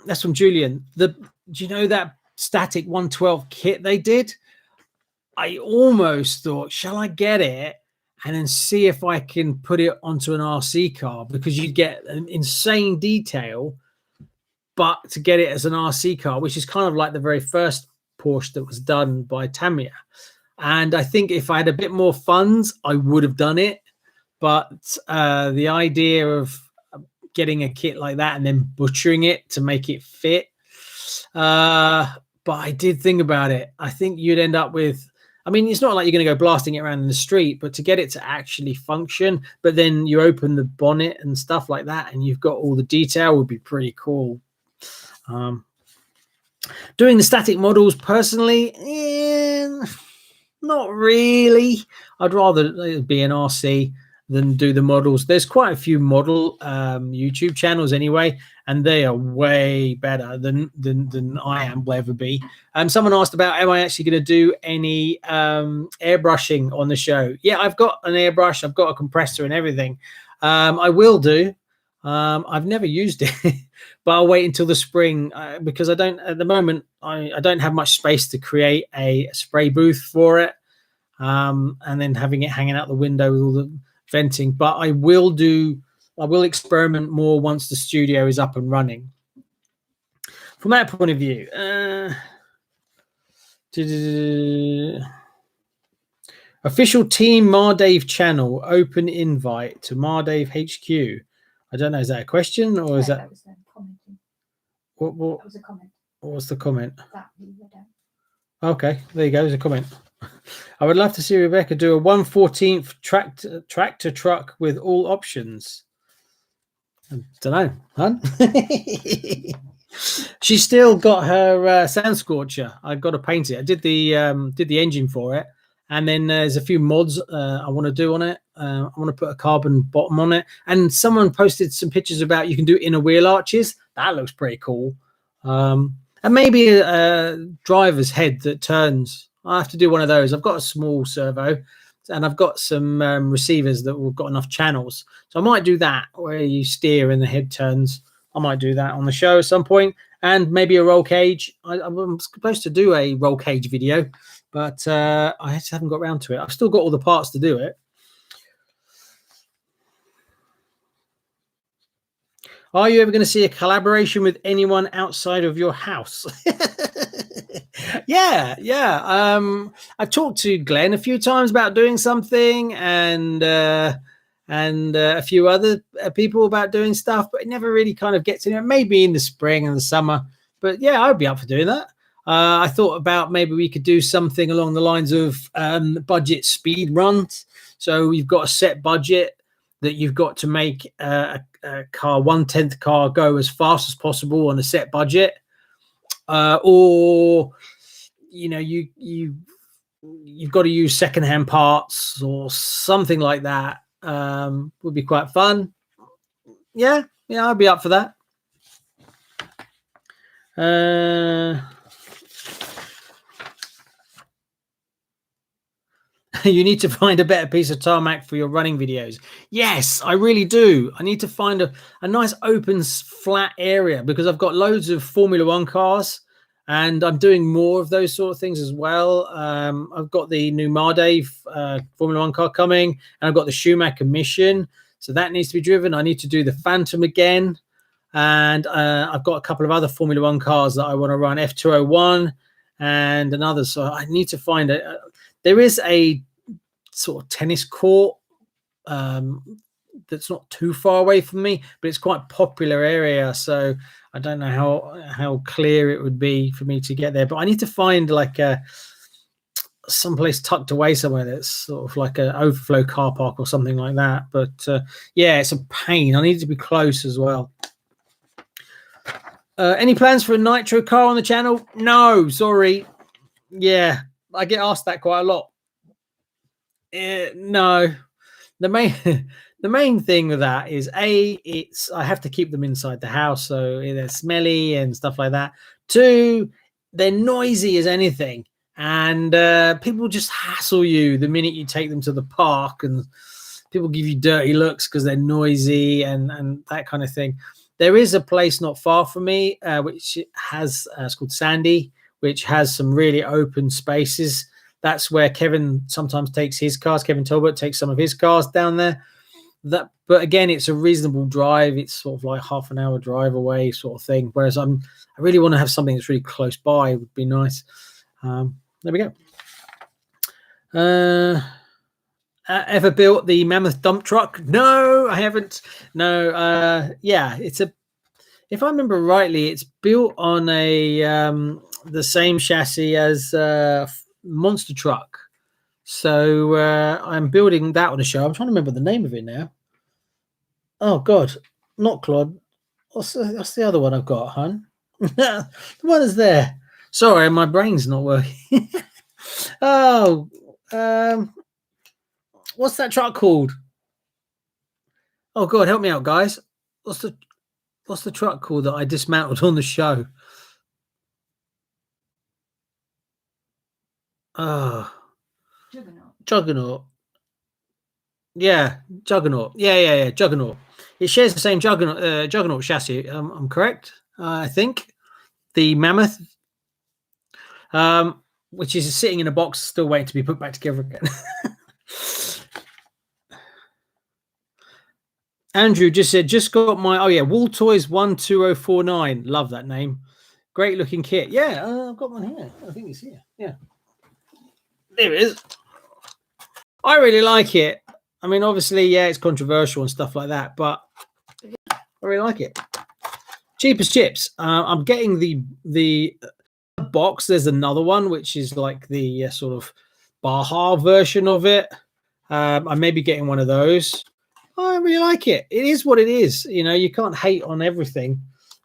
that's from Julian? Do you know that static 112 kit they did? I almost thought, shall I get it and then see if I can put it onto an RC car, because you get an insane detail, but to get it as an RC car, which is kind of like the very first Porsche that was done by Tamiya. And I think if I had a bit more funds, I would have done it. But the idea of getting a kit like that and then butchering it to make it fit, but I did think about it. I think you'd end up with, it's not like you're going to go blasting it around in the street, but to get it to actually function, but then you open the bonnet and stuff like that, and you've got all the detail, would be pretty cool. Doing the static models personally, not really. I'd rather be an RC than do the models. There's quite a few model YouTube channels anyway, and they are way better than I will ever be. Someone asked about, am I actually going to do any airbrushing on the show? Yeah, I've got an airbrush, I've got a compressor and everything. I will do. I've never used it, but I'll wait until the spring, because I don't, at the moment, I don't have much space to create a spray booth for it, and then having it hanging out the window with all the venting. But I will experiment more once the studio is up and running. From that point of view, official Team Mardave channel, open invite to Mardave HQ. I don't know, is that a question or is that was commenting. What that was a comment. What was the comment? Okay, there you go, there's a comment. I would love to see Rebecca do a 1/14 tractor truck with all options. I don't know, huh? She's still got her sand scorcher. I've got to paint it. I did the engine for it, and then there's a few mods I want to do on it. I want to put a carbon bottom on it, and someone posted some pictures about you can do inner wheel arches. That looks pretty cool. And maybe a driver's head that turns. I have to do one of those. I've got a small servo, and I've got some receivers that have got enough channels. So I might do that, where you steer and the head turns. I might do that on the show at some point. And maybe a roll cage. I'm supposed to do a roll cage video, but I just haven't got around to it. I've still got all the parts to do it. Are you ever going to see a collaboration with anyone outside of your house? Yeah. I've talked to Glenn a few times about doing something, and a few other people about doing stuff, but it never really kind of gets in it. Maybe in the spring and the summer, but yeah, I'd be up for doing that. I thought about maybe we could do something along the lines of budget speed runs. So you've got a set budget that you've got to make a car, 1/10 car, go as fast as possible on a set budget, or you've got to use secondhand parts or something like that. Would be quite fun. Yeah, I'd be up for that. You need to find a better piece of tarmac for your running videos. Yes, I really do. I need to find a nice open flat area, because I've got loads of Formula One cars, and I'm doing more of those sort of things as well. I've got the new Mardave Formula One car coming, and I've got the Schumacher Mission, so that needs to be driven. I need to do the Phantom again, and I've got a couple of other Formula One cars that I want to run, F201 and another. So I need to find there is a sort of tennis court that's not too far away from me, but it's quite a popular area, so I don't know how clear it would be for me to get there. But I need to find like someplace tucked away somewhere that's sort of like an overflow car park or something like that. But yeah, it's a pain. I need to be close as well. Any plans for a Nitro car on the channel? No, sorry. Yeah, I get asked that quite a lot. No, the main thing with that is I have to keep them inside the house, so they're smelly and stuff like that. 2, they're noisy as anything, and people just hassle you the minute you take them to the park, and people give you dirty looks because they're noisy and that kind of thing. There is a place not far from me which has it's called Sandy, which has some really open spaces. That's where Kevin sometimes takes his cars. Kevin Tolbert takes some of his cars down there. But again, it's a reasonable drive. It's sort of like half an hour drive away, sort of thing. Whereas I really want to have something that's really close by. It would be nice. There we go. Ever built the Mammoth dump truck? No, I haven't. No. Yeah, if I remember rightly, it's built on the same chassis as monster truck, so I'm building that on a show. I'm trying to remember the name of it now. Oh god, not Claude. What's the other one I've got, hun? The one is there. Sorry, my brain's not working. Oh, what's that truck called? Oh god, help me out, guys. What's the truck called that I dismantled on the show? Juggernaut. Yeah, Juggernaut. Yeah, Juggernaut. It shares the same Juggernaut chassis. I'm correct, I think. The Mammoth, which is sitting in a box, still waiting to be put back together again. Andrew just said, just got my Wool Toys 12049. Love that name. Great looking kit. Yeah, I've got one here. I think it's here. Yeah. There it is. I really like it. I mean, obviously, yeah, it's controversial and stuff like that, but yeah, I really like it. Cheap as chips. I'm getting the box. There's another one which is like the sort of Baja version of it. I may be getting one of those. I really like it. It is what it is. You know, you can't hate on everything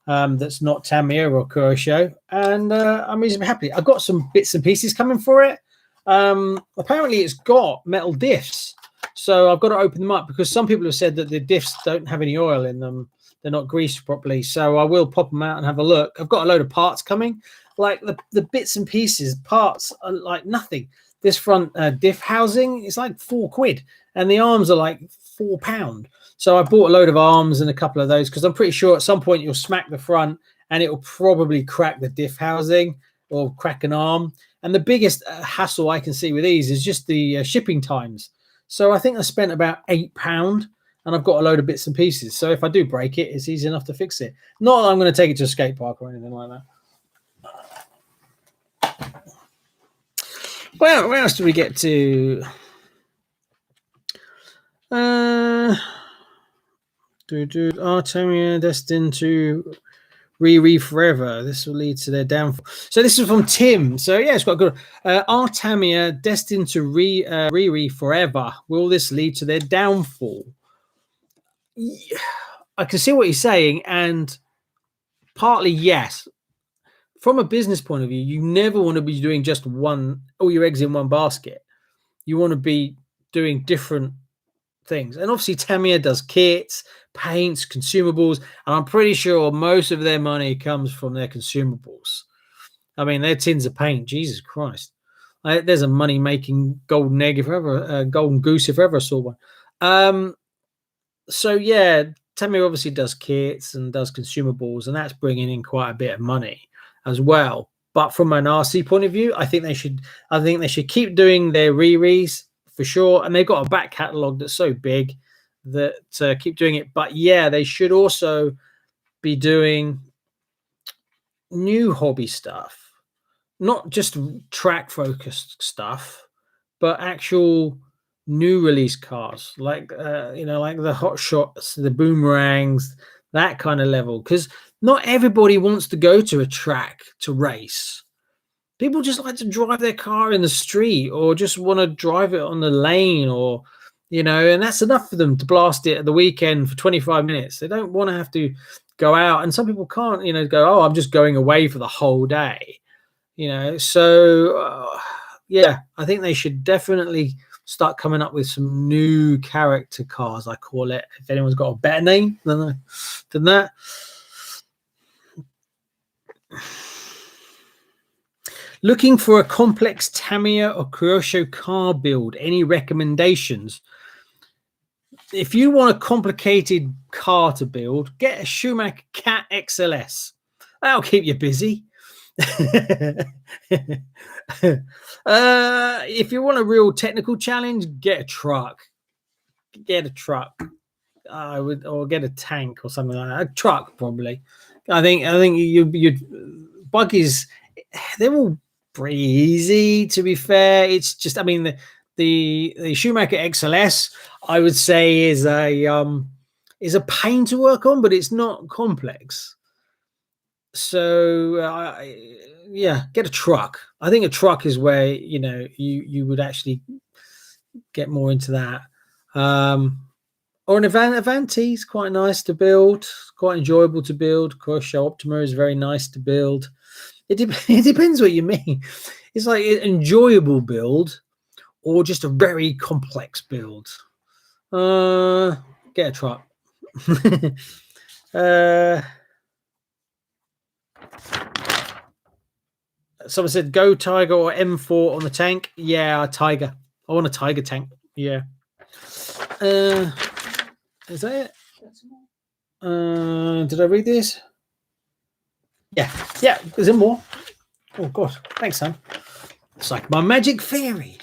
that's not Tamiya or Kyosho, and I'm reasonably happy. I've got some bits and pieces coming for it. Apparently, it's got metal diffs, so I've got to open them up because some people have said that the diffs don't have any oil in them. they're not greased properly. So I will pop them out and have a look. I've got a load of parts coming, like the bits and pieces. Parts are like nothing. This front diff housing is like £4, and the arms are like £4. So I bought a load of arms and a couple of those because I'm pretty sure at some point you'll smack the front and it will probably crack the diff housing or crack an arm. And the biggest hassle I can see with these is just the shipping times. So I think I spent about £8 and I've got a load of bits and pieces. So if I do break it, it's easy enough to fix it. Not that I'm going to take it to a skate park or anything like that. Well, where else do we get to? Tamiya destined to re forever. This will lead to their downfall. So this is from Tim. So yeah, it's quite good. Tamiya destined to re forever. Will this lead to their downfall? Yeah, I can see what he's saying, and partly yes. From a business point of view, you never want to be doing just all your eggs in one basket. You want to be doing different things. And obviously Tamiya does kits, paints, consumables, and I'm pretty sure most of their money comes from their consumables. I mean, their tins of paint, Jesus Christ. There's a money-making golden egg if ever, golden goose if ever I saw one. So yeah, Tamiya obviously does kits and does consumables, and that's bringing in quite a bit of money as well. But from an RC point of view, I think they should keep doing their re-re's for sure. And they've got a back catalogue that's so big that keep doing it. But yeah, they should also be doing new hobby stuff, not just track focused stuff, but actual new release cars, like like the hot shots, the boomerangs, that kind of level. Because not everybody wants to go to a track to race. People just like to drive their car in the street or just want to drive it on the lane, or and that's enough for them to blast it at the weekend for 25 minutes. They don't want to have to go out, and some people can't go, oh, I'm just going away for the whole day. So yeah, I think they should definitely start coming up with some new character cars, I call it, if anyone's got a better name than that. Looking for a complex Tamiya or Kyosho car build. Any recommendations? If you want a complicated car to build, get a Schumacher Cat XLS. That'll keep you busy. If you want a real technical challenge, get a truck. Get a truck. Or get a tank or something like that. A truck, probably. I think you'd buggies. They're all pretty easy, to be fair. It's just, I mean, the Schumacher XLS, I would say, is a pain to work on, but it's not complex. So yeah, get a truck. I think a truck is where you would actually get more into that. Or an Avanti is quite nice to build, quite enjoyable to build. Kyosho Optima is very nice to build. It depends what you mean. It's like an enjoyable build or just a very complex build. Get a truck. Someone said go Tiger or M4 on the tank. Yeah, a Tiger. I want a Tiger tank. Yeah. Is that it? Did I read this? Yeah. There's more. Oh God, thanks, Sam. It's like my magic fairy.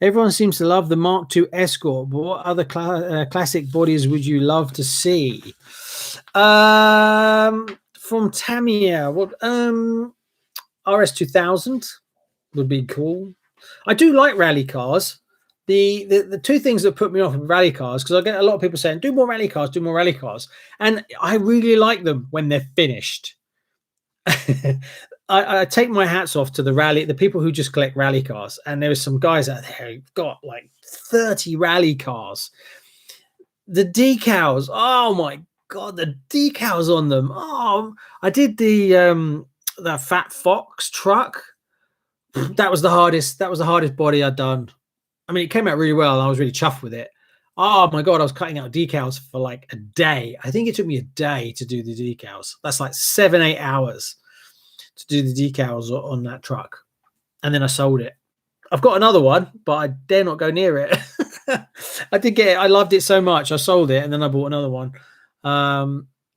Everyone seems to love the Mark II Escort, but what other classic bodies would you love to see? From Tamiya, what RS2000 would be cool. I do like rally cars. The two things that put me off with rally cars, because I get a lot of people saying, do more rally cars. And I really like them when they're finished. I take my hats off to the people who just collect rally cars. And there are some guys out there who've got like 30 rally cars. The decals, oh my God, the decals on them. Oh, I did the Fat Fox truck. That was the hardest body I'd done. I mean, it came out really well, and I was really chuffed with it. Oh my God, I was cutting out decals for like a day. I think it took me a day to do the decals. That's like 7-8 hours to do the decals on that truck. And then I sold it. I've got another one, but I dare not go near it. I did get it. I loved it so much. I sold it and then I bought another one.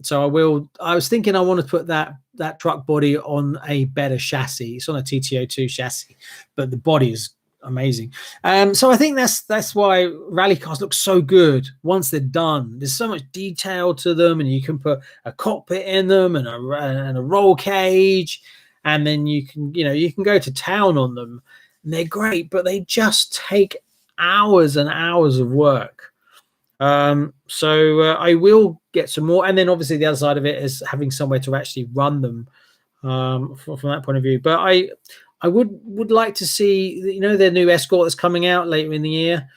So I will. I was thinking I want to put that truck body on a better chassis. It's on a TTO2 chassis, but the body is amazing. So I think that's why rally cars look so good once they're done. There's so much detail to them, and you can put a cockpit in them and a roll cage, and then you can go to town on them. And they're great, but they just take hours and hours of work. So I will get some more, and then obviously the other side of it is having somewhere to actually run them from that point of view. But I would like to see, their new Escort that's coming out later in the year.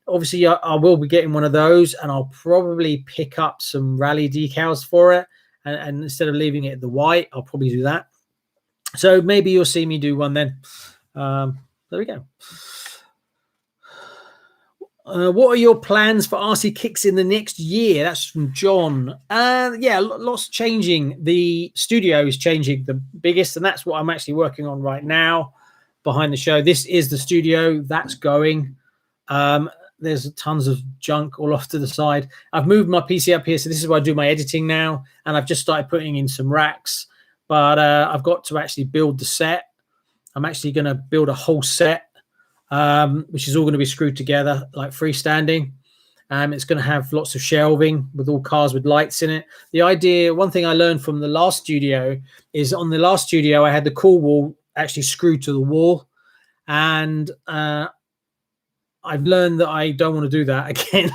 Obviously, I will be getting one of those, and I'll probably pick up some rally decals for it, and instead of leaving it the white, I'll probably do that. So maybe you'll see me do one then. There we go. What are your plans for RCKicks in the next year? That's from John. Yeah, lots changing. The studio is changing the biggest, and that's what I'm actually working on right now behind the show. This is the studio that's going. There's tons of junk all off to the side. I've moved my PC up here, so this is where I do my editing now, and I've just started putting in some racks, but I've got to actually build the set. I'm actually going to build a whole set, which is all going to be screwed together like freestanding. It's going to have lots of shelving with all cars with lights in it. The idea, one thing I learned from the last studio is on the last studio, I had the cool wall actually screwed to the wall. And I've learned that I don't want to do that again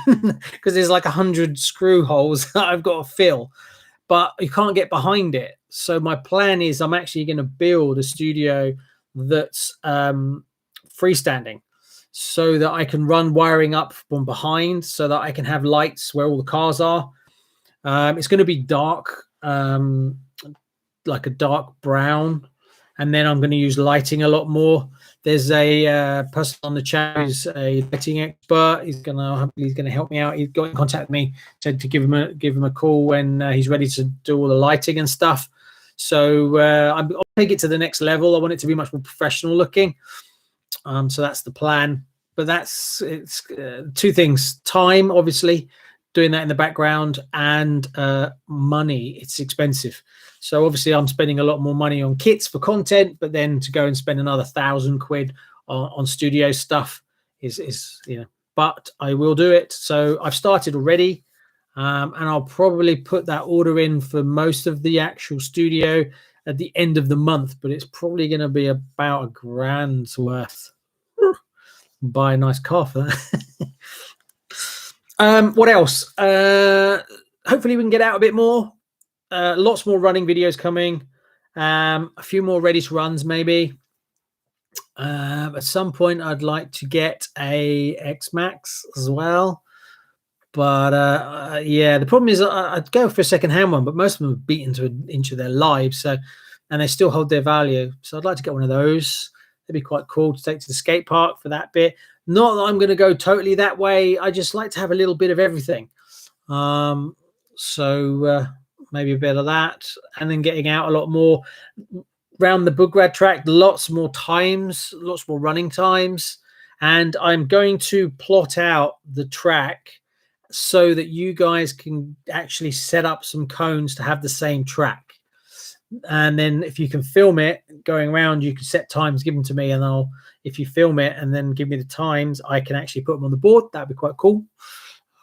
because there's like 100 screw holes that I've got to fill, but you can't get behind it. So my plan is I'm actually going to build a studio that's freestanding, so that I can run wiring up from behind, so that I can have lights where all the cars are. It's going to be dark, like a dark brown, and then I'm going to use lighting a lot more. There's a person on the channel who's a lighting expert. He's going to help me out. He got in contact with me, said to give him a call when he's ready to do all the lighting and stuff. So I'll take it to the next level. I want it to be much more professional looking. So that's the plan. But it's two things: time, obviously, doing that in the background, and money. It's expensive. So obviously I'm spending a lot more money on kits for content, but then to go and spend another £1,000 on studio stuff is but I will do it. So I've started already, and I'll probably put that order in for most of the actual studio at the end of the month, but it's probably going to be about £1,000's worth. Buy a nice car for that. What else? Hopefully we can get out a bit more. Lots more running videos coming. A few more ready to runs maybe. At some point I'd like to get a X Max as well, but yeah, the problem is I'd go for a second-hand one, but most of them are beaten to an inch of their lives, and they still hold their value. So I'd like to get one of those. It'd be quite cool to take to the skate park for that bit. Not that I'm going to go totally that way. I just like to have a little bit of everything. So maybe a bit of that, and then getting out a lot more around the Bugrad track, lots more times, lots more running times. And I'm going to plot out the track so that you guys can actually set up some cones to have the same track. And then if you can film it going around, you can set times, give them to me, and if you film it and then give me the times, I can actually put them on the board. That'd be quite cool.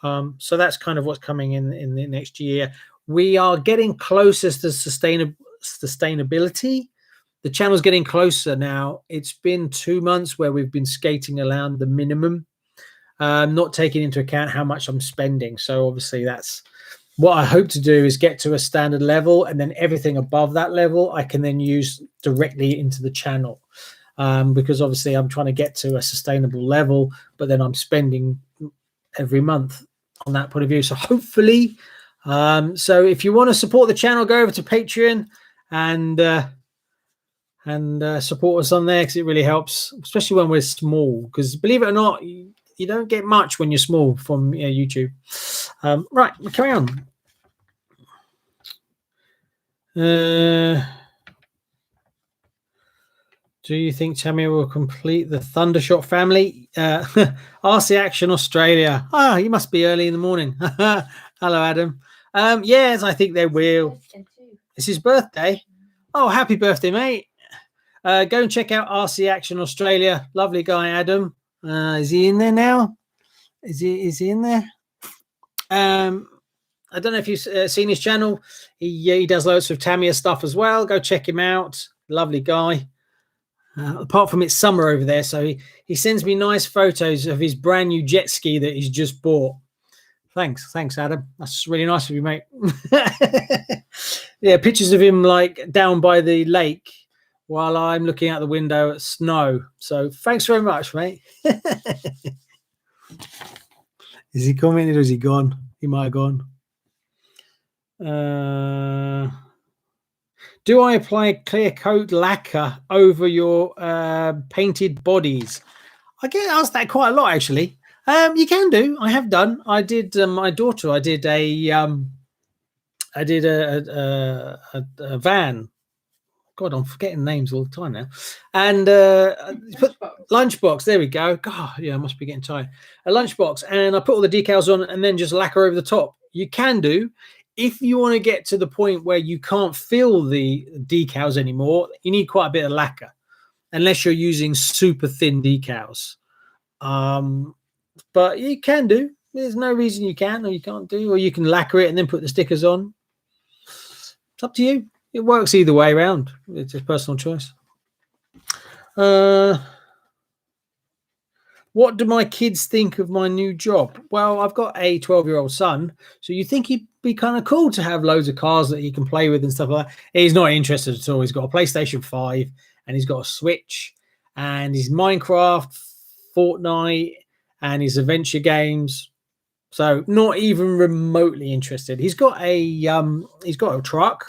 So that's kind of what's coming in the next year. We are getting closer to sustainability. The channel's getting closer now. It's been 2 months where we've been skating around the minimum, not taking into account how much I'm spending. So obviously that's what I hope to do, is get to a standard level, and then everything above that level I can then use directly into the channel, because obviously I'm trying to get to a sustainable level, but then I'm spending every month on that point of view. So hopefully, so if you want to support the channel, go over to Patreon and support us on there, because it really helps, especially when we're small. Because believe it or not, You don't get much when you're small from YouTube. Right, we'll carry on. Do you think Tamiya will complete the Thundershot family? RC Action Australia. Ah, you must be early in the morning. Hello, Adam. Yes, I think they will. It's his birthday. Oh, happy birthday, mate. Go and check out RC Action Australia. Lovely guy, Adam. Is he in there now? Is he in there? I don't know if you've seen his channel. He does loads of Tamiya stuff as well. Go check him out. Lovely guy. Apart from it's summer over there, so he sends me nice photos of his brand new jet ski that he's just bought. Thanks, Adam. That's really nice of you, mate. Yeah, pictures of him like down by the lake while I'm looking out the window at snow. So thanks very much, mate. Is he commented or is he gone? He might have gone. Do I apply clear coat lacquer over your painted bodies? I get asked that quite a lot, actually. You can do. I have done. I did. My daughter. I did a van. God, I'm forgetting names all the time now. And lunchbox. There we go. God, yeah, I must be getting tired. A lunchbox, and I put all the decals on, and then just lacquer over the top. You can do. If you want to get to the point where you can't feel the decals anymore, you need quite a bit of lacquer, unless you're using super thin decals. But you can do. There's no reason you can or you can't do, or you can lacquer it and then put the stickers on. It's up to you. It works either way around. It's a personal choice. What do my kids think of my new job? Well, I've got a 12-year-old son, so you think he'd be kind of cool to have loads of cars that he can play with and stuff like that. He's not interested at all. He's got a PlayStation 5 and he's got a Switch and his Minecraft, Fortnite, and his adventure games. So not even remotely interested. He's got a truck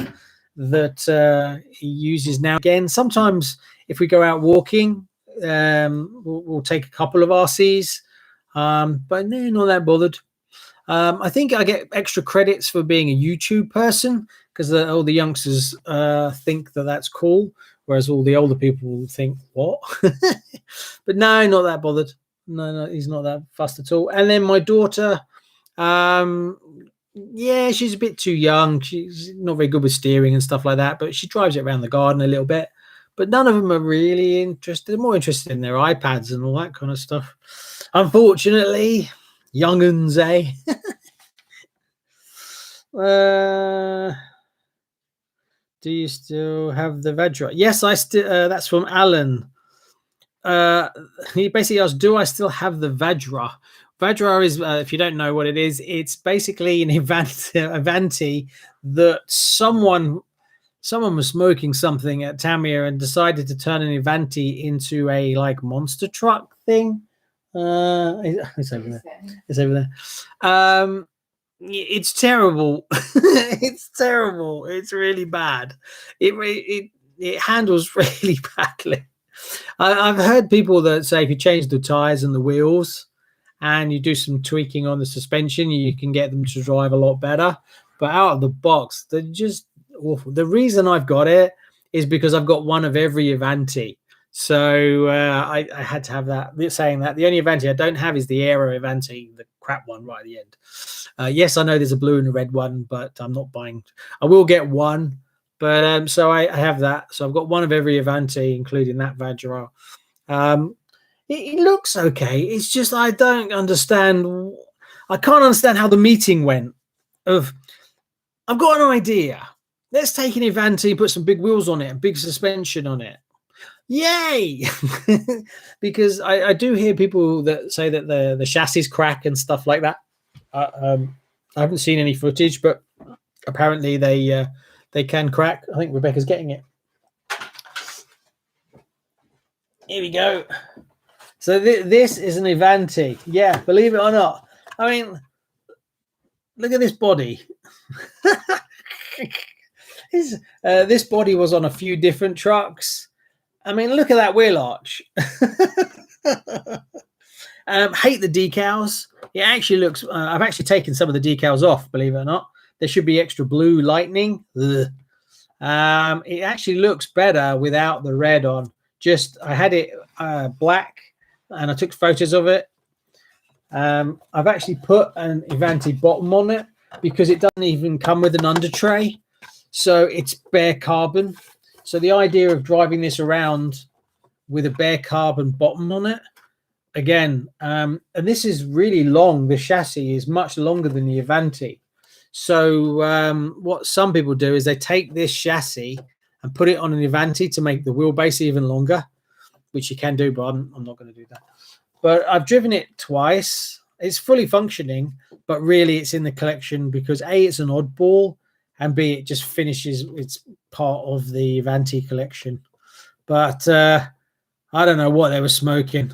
that he uses now again. Sometimes if we go out walking, we'll take a couple of RCs, but they're not that bothered. I think I get extra credits for being a YouTube person because all the youngsters think that that's cool, whereas all the older people think what. But no, not that bothered. No, he's not that fussed at all. And then my daughter, yeah, she's a bit too young. She's not very good with steering and stuff like that, but she drives it around the garden a little bit. But none of them are really interested. They're more interested in their iPads and all that kind of stuff. Unfortunately, young'uns, eh? Do you still have the Vajra? Yes, I still. That's from Alan. He basically asked, "Do I still have the Vajra?" Vajra is, if you don't know what it is, it's basically an Avanti that someone was smoking something at Tamiya and decided to turn an Avanti into a like monster truck thing. It's over there. It's over there. It's terrible. It's terrible. It's really bad. It handles really badly. I've heard people that say if you change the tires and the wheels and you do some tweaking on the suspension, you can get them to drive a lot better. But out of the box, they're just awful. The reason I've got it is because I've got one of every Avanti. So I had to have that. Saying that, the only Avanti I don't have is the Aero Avanti, the crap one right at the end. Yes, I know there's a blue and a red one, but I'm not buying. I will get one, but so I have that. So I've got one of every Avanti, including that Vajra. It looks okay. It's just I don't understand. I can't understand how the meeting went. I've got an idea. Let's take an Avanti, put some big wheels on it, and big suspension on it. Yay! Because I do hear people that say that the chassis crack and stuff like that. I haven't seen any footage, but apparently they can crack. I think Rebecca's getting it. Here we go. So this is an Avanti. Yeah, believe it or not. I mean, look at this body. This body was on a few different trucks. I mean, look at that wheel arch. Hate the decals. It actually looks. I've actually taken some of the decals off. Believe it or not, there should be extra blue lightning. Ugh. It actually looks better without the red on. Just I had it black, and I took photos of it. I've actually put an Avanti bottom on it because it doesn't even come with an under tray, so it's bare carbon. So the idea of driving this around with a bare carbon bottom on it, again, and this is really long. The chassis is much longer than the Avanti. So what some people do is they take this chassis and put it on an Avanti to make the wheelbase even longer, which you can do, but I'm not going to do that. But I've driven it twice. It's fully functioning, but really it's in the collection because A, it's an oddball, and B, it just finishes. It's part of the Avanti collection. But I don't know what they were smoking.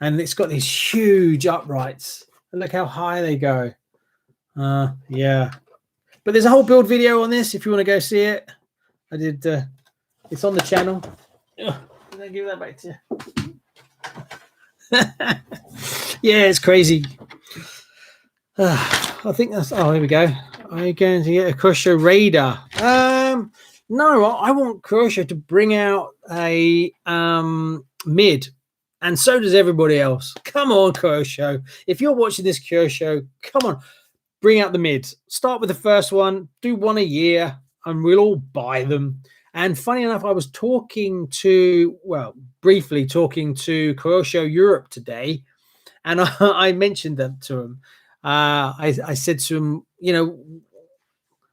And it's got these huge uprights. And look how high they go. Yeah. But there's a whole build video on this if you want to go see it. I did. It's on the channel. Ugh, I'll give that back to you. Yeah, it's crazy. I think that's. Oh, here we go. Are you going to get a Kyosho radar? No, I want Kyosho to bring out a mid, and so does everybody else. Come on, Kyosho. If you're watching this Kyosho, come on, bring out the mids. Start with the first one. Do one a year, and we'll all buy them. And funny enough, I was briefly talking to Kyosho Europe today, and I mentioned that to him. I said to him, you know,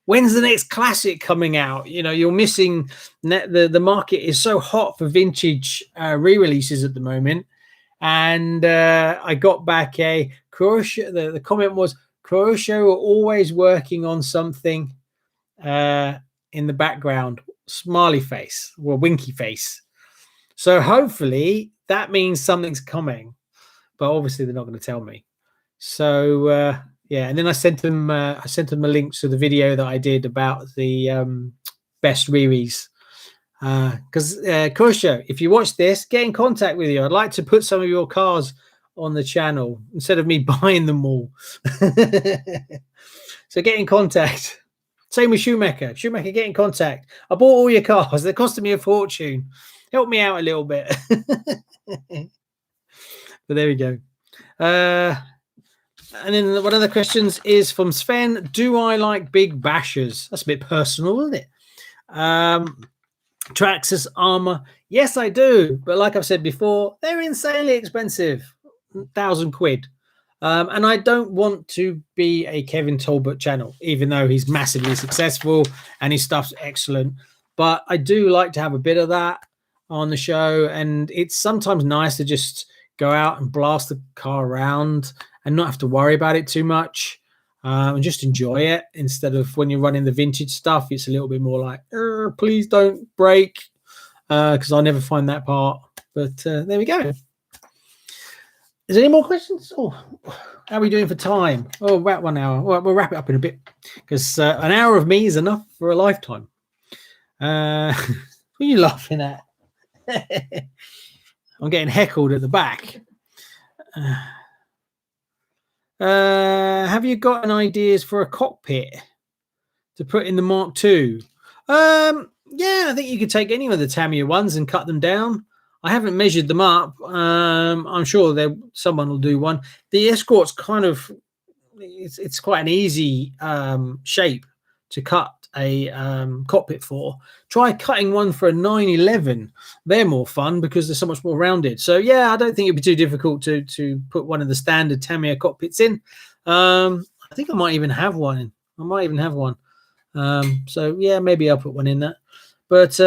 when's the next classic coming out? You know, you're missing the market is so hot for vintage re-releases at the moment. And I got back a Kyosho. The comment was Kyosho are always working on something in the background. Smiley face or winky face. So hopefully that means something's coming, but obviously they're not going to tell me. So yeah, and then I sent them a link to the video that I did about the best reries. Because Kyosho, if you watch this, get in contact with you. I'd like to put some of your cars on the channel instead of me buying them all. So get in contact. Same with Schumacher. Schumacher, get in contact. I bought all your cars. They're costing me a fortune. Help me out a little bit. But there we go. And then one of the questions is from Sven. Do I like big bashers? That's a bit personal, isn't it? Traxxas armor. Yes, I do. But like I've said before, they're insanely expensive. 1,000 quid. And I don't want to be a Kevin Tolbert channel, even though he's massively successful and his stuff's excellent. But I do like to have a bit of that on the show. And it's sometimes nice to just go out and blast the car around and not have to worry about it too much, and just enjoy it. Instead of when you're running the vintage stuff, it's a little bit more like, please don't break, because I'll never find that part. But there we go. Is there any more questions? Oh, how are we doing for time? Oh, about 1 hour. Well, we'll wrap it up in a bit because an hour of me is enough for a lifetime. What are you laughing at? I'm getting heckled at the back. Have you got any ideas for a cockpit to put in the Mark II? Yeah, I think you could take any of the Tamiya ones and cut them down. I haven't measured them up. I'm sure someone will do one. The Escort's kind of it's quite an easy shape to cut a cockpit for. Try cutting one for a 911. They're more fun because they're so much more rounded. So yeah, I don't think it'd be too difficult to put one of the standard Tamiya cockpits in. I think I might even have one. So yeah, maybe I'll put one in that. But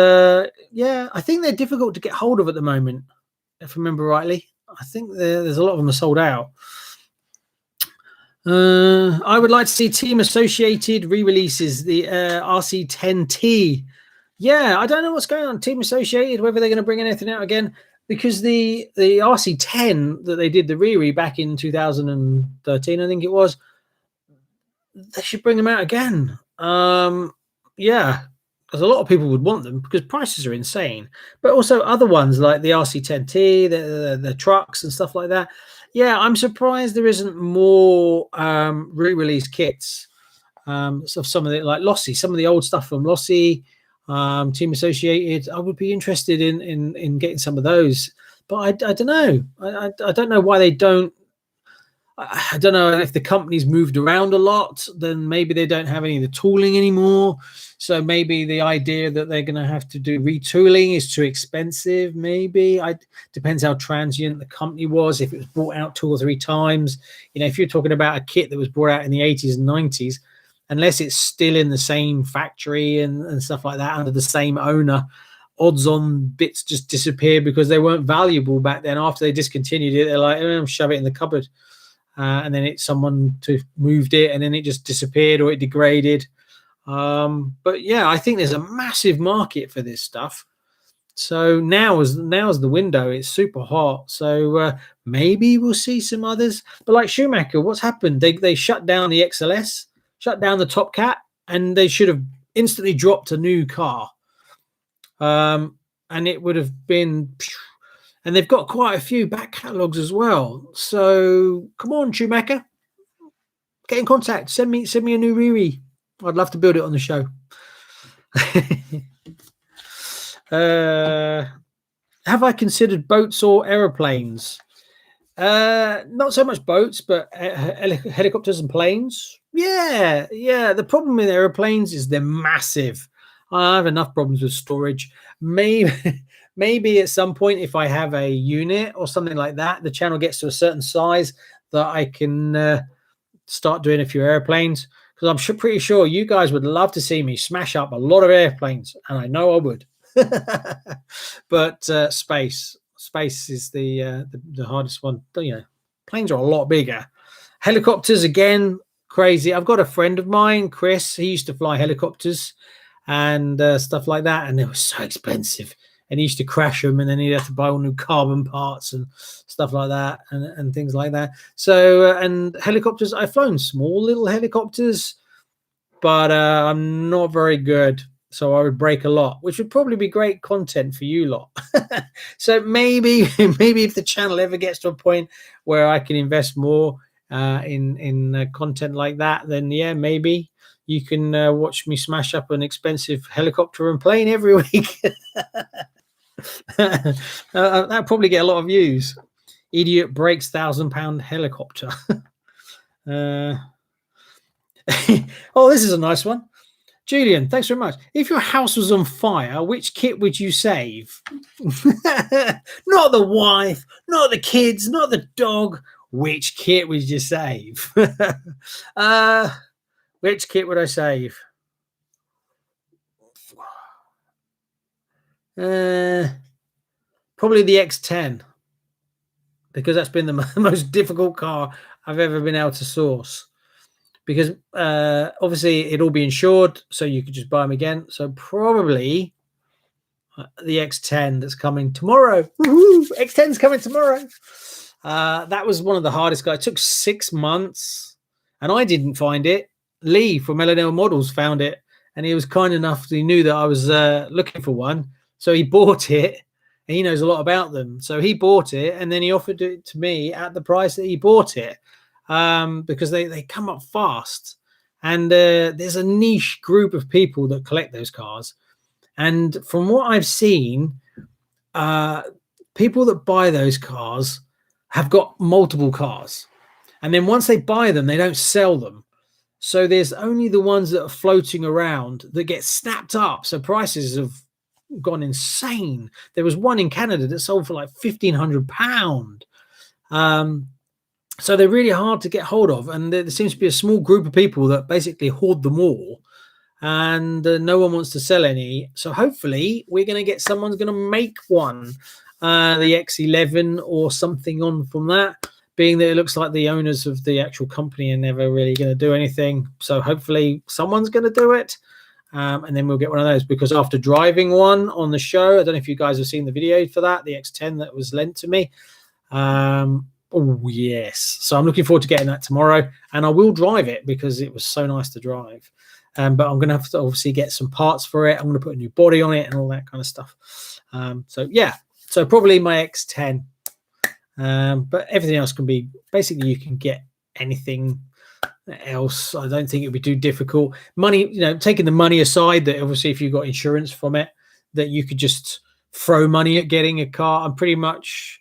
yeah, I think they're difficult to get hold of at the moment, if I remember rightly. I think there's a lot of them are sold out. I would like to see team associated re-releases, the RC10T. Yeah, I don't know what's going on. Team associated, whether they're going to bring anything out again, because the RC10 that they did the re back in 2013, I think it was, they should bring them out again. Yeah, because a lot of people would want them because prices are insane. But also other ones like the RC10T, the trucks and stuff like that. Yeah, I'm surprised there isn't more re-release kits of some of the, like Lossy, some of the old stuff from Lossy, Team Associated. I would be interested in getting some of those, but I don't know. I don't know why they don't. I don't know if the company's moved around a lot, then maybe they don't have any of the tooling anymore. So maybe the idea that they're going to have to do retooling is too expensive. Maybe depends how transient the company was. If it was brought out 2 or 3 times, you know, if you're talking about a kit that was brought out in the 80s and 90s, unless it's still in the same factory and stuff like that under the same owner, odds on bits just disappear because they weren't valuable back then. After they discontinued it, they're like, shove it in the cupboard. And then someone moved it, and then it just disappeared or it degraded. But yeah, I think there's a massive market for this stuff. So now is the window. It's super hot. So maybe we'll see some others. But like Schumacher, what's happened? They shut down the XLS, shut down the Top Cat, and they should have instantly dropped a new car. And it would have been. And they've got quite a few back catalogs as well. So come on, Schumacher, get in contact. Send me a new Riri. I'd love to build it on the show. Have I considered boats or aeroplanes? Not so much boats, but helicopters and planes. Yeah. The problem with aeroplanes is they're massive. I have enough problems with storage. Maybe at some point, if I have a unit or something like that, the channel gets to a certain size that I can start doing a few airplanes, because I'm pretty sure you guys would love to see me smash up a lot of airplanes, and I know I would. But space is the hardest one. You know, planes are a lot bigger. Helicopters, again, crazy. I've got a friend of mine, Chris. He used to fly helicopters and stuff like that, and they were so expensive. And he used to crash them, and then he'd have to buy all new carbon parts and stuff like that, and things like that. So, and helicopters, I've flown small little helicopters, but I'm not very good. So I would break a lot, which would probably be great content for you lot. So maybe if the channel ever gets to a point where I can invest more in content like that, then yeah, maybe you can watch me smash up an expensive helicopter and plane every week. That'll probably get a lot of views. Idiot breaks £1,000 helicopter. Oh, this is a nice one. Julian, thanks very much. If your house was on fire, which kit would you save? Not the wife, not the kids, not the dog. Which kit would you save? Which kit would I save? Probably the X10, because that's been the most difficult car I've ever been able to source, because obviously it'd all be insured, so you could just buy them again. So probably the X10 that's coming tomorrow. Woohoo! X10's coming tomorrow. That was one of the hardest guys. It took 6 months, and I didn't find it. Lee from L&L Models found it, and he was kind enough. He knew that I was looking for one, so he bought it, and he knows a lot about them. So he bought it, and then he offered it to me at the price that he bought it, because they come up fast, and there's a niche group of people that collect those cars. And from what I've seen, people that buy those cars have got multiple cars, and then once they buy them, they don't sell them. So there's only the ones that are floating around that get snapped up. So prices have gone insane. There was one in Canada that sold for like £1,500. So they're really hard to get hold of, and there seems to be a small group of people that basically hoard them all, and no one wants to sell any. So hopefully we're going to get someone's going to make one, the X11 or something on from that, being that it looks like the owners of the actual company are never really going to do anything. So hopefully someone's going to do it, and then we'll get one of those, because after driving one on the show, I don't know if you guys have seen the video for that, the X10 that was lent to me. Oh yes, so I'm looking forward to getting that tomorrow, and I will drive it because it was so nice to drive. But I'm going to have to obviously get some parts for it. I'm going to put a new body on it and all that kind of stuff. So yeah, so probably my X10. But everything else can be basically, you can get anything else. I don't think it would be too difficult. Money, taking the money aside, that obviously if you've got insurance from it, that you could just throw money at getting a car. I'm pretty much,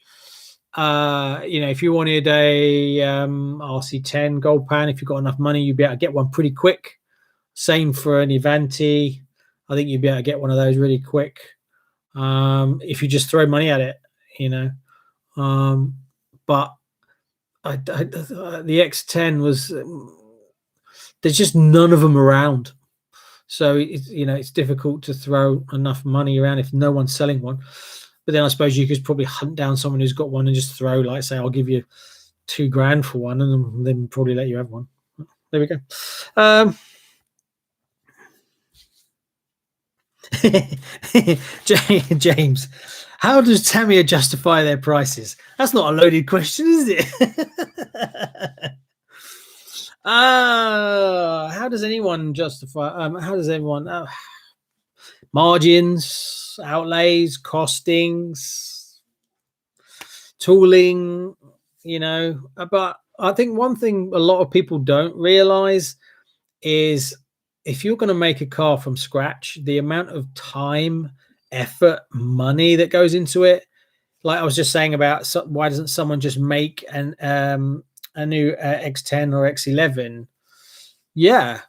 if you wanted a RC10 Gold Pan, if you've got enough money, you'd be able to get one pretty quick. Same for an Avanti. I think you'd be able to get one of those really quick if you just throw money at it, But the X10 was, there's just none of them around. So it's difficult to throw enough money around if no one's selling one. But then I suppose you could probably hunt down someone who's got one and just throw, like, say, I'll give you $2,000 for one, and then probably let you have one. There we go. James, how does Tamiya justify their prices? That's not a loaded question, is it? How does anyone justify? How does everyone margins, outlays, costings, tooling? But I think one thing a lot of people don't realize is, if you're going to make a car from scratch, the amount of time, effort, money that goes into it. Like I was just saying about, why doesn't someone just make a new X10 or X11? Yeah,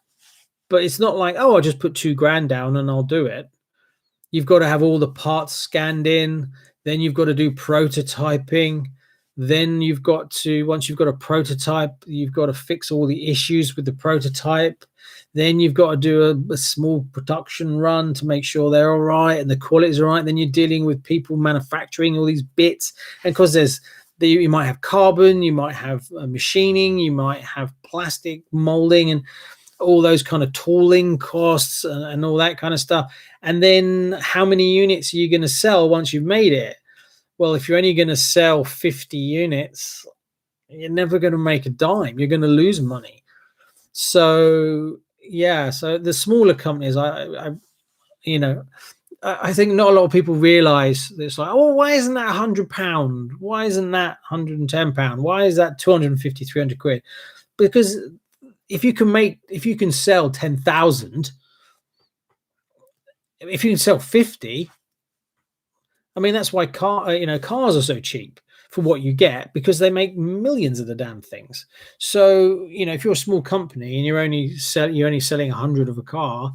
but it's not like, oh, I'll just put $2,000 down and I'll do it. You've got to have all the parts scanned in. Then you've got to do prototyping. Then you've got to, once you've got a prototype, you've got to fix all the issues with the prototype. Then you've got to do a small production run to make sure they're all right and the quality's all right. Then you're dealing with people manufacturing all these bits. And because you might have carbon, you might have machining, you might have plastic molding and all those kind of tooling costs and all that kind of stuff. And then how many units are you going to sell once you've made it? Well, if you're only going to sell 50 units, you're never going to make a dime. You're going to lose money. So, yeah, so the smaller companies, I think not a lot of people realize it's like, oh, why isn't that £100? Why isn't that £110? Why is that 250, 300 quid? Because if you can sell 10,000, if you can sell 50, I mean, that's why cars are so cheap for what you get, because they make millions of the damn things. So, if you're a small company and you're only selling 100 of a car,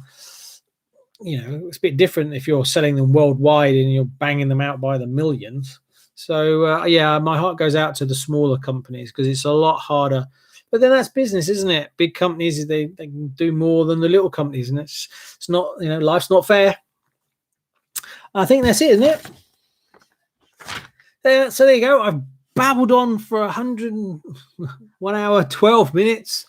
it's a bit different if you're selling them worldwide and you're banging them out by the millions. So, yeah, my heart goes out to the smaller companies, because it's a lot harder. But then that's business, isn't it? Big companies, they can do more than the little companies, and it's not, life's not fair. I think that's it, isn't it? So there you go. I've babbled on for 1 hour, 12 minutes.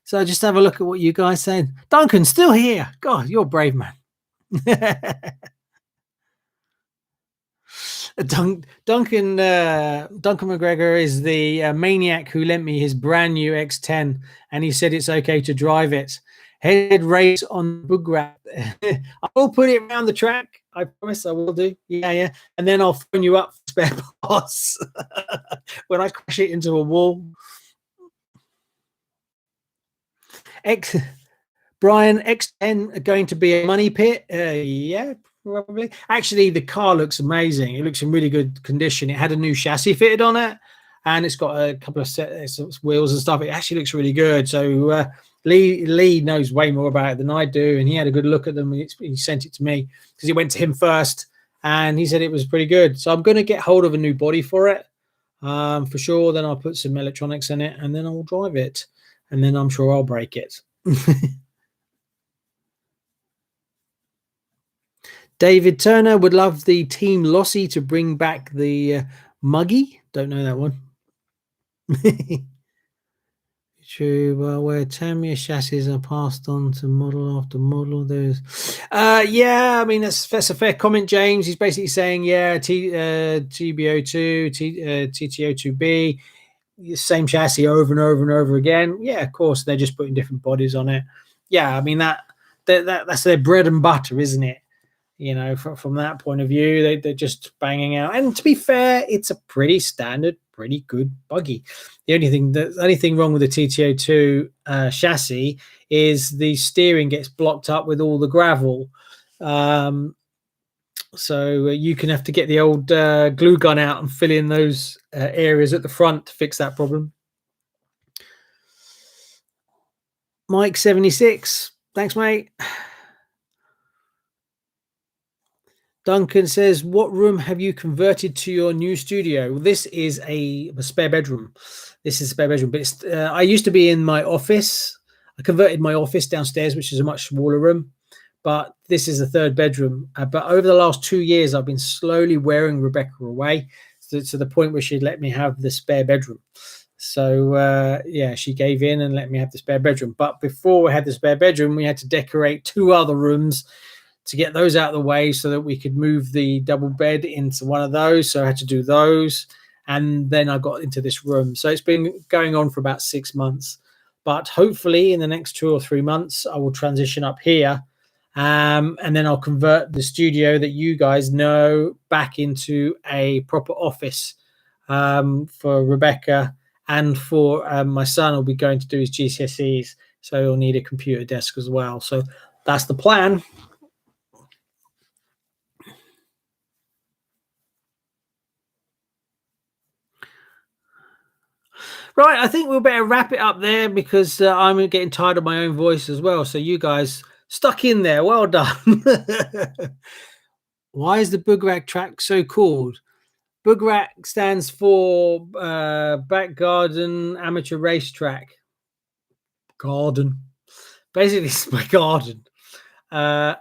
So just have a look at what you guys saying. Duncan's still here. God, you're a brave man. Duncan McGregor is the maniac who lent me his brand new X10, and he said it's okay to drive it. Head race on the bug wrap. I will put it around the track. I promise I will do. Yeah. And then I'll phone you up for spare parts when I crash it into a wall. Brian, X10 going to be a money pit? Yeah, probably. Actually, the car looks amazing. It looks in really good condition. It had a new chassis fitted on it, and it's got a couple of wheels and stuff. It actually looks really good. So Lee knows way more about it than I do, and he had a good look at them. He sent it to me because it went to him first, and he said it was pretty good. So I'm going to get hold of a new body for it for sure. Then I'll put some electronics in it, and then I'll drive it, and then I'm sure I'll break it. David Turner would love the Team Lossy to bring back the Muggy. Don't know that one. True, where Tamiya chassis are passed on to model after model. There's, yeah, I mean that's a fair comment, James. He's basically saying, yeah, TBO2, TTO2B, same chassis over and over and over again. Yeah, of course, they're just putting different bodies on it. Yeah, I mean that's their bread and butter, isn't it? From that point of view, they're just banging out. And to be fair, it's a pretty standard pretty good buggy. The only thing wrong with the TTO2 chassis is the steering gets blocked up with all the gravel. So you can have to get the old glue gun out and fill in those areas at the front to fix that problem. Mike 76, thanks, mate. Duncan says, what room have you converted to your new studio? Well, this is a spare bedroom. This is a spare bedroom, but it's, I used to be in my office. I converted my office downstairs, which is a much smaller room, but this is a third bedroom. But over the last 2 years, I've been slowly wearing Rebecca away to the point where she'd let me have the spare bedroom. So, yeah, she gave in and let me have the spare bedroom. But before we had the spare bedroom, we had to decorate 2 other rooms to get those out of the way so that we could move the double bed into one of those. So I had to do those. And then I got into this room. So it's been going on for about 6 months. But hopefully in the next 2 or 3 months, I will transition up here. And then I'll convert the studio that you guys know back into a proper office for Rebecca. And for my son, will be going to do his GCSEs. So he'll need a computer desk as well. So that's the plan. Right, I think we'll better wrap it up there because I'm getting tired of my own voice as well. So you guys stuck in there. Well done. Why is the Bugrak track so called? Bugrak stands for Back Garden Amateur Racetrack. Garden. Basically, it's my garden. Yeah.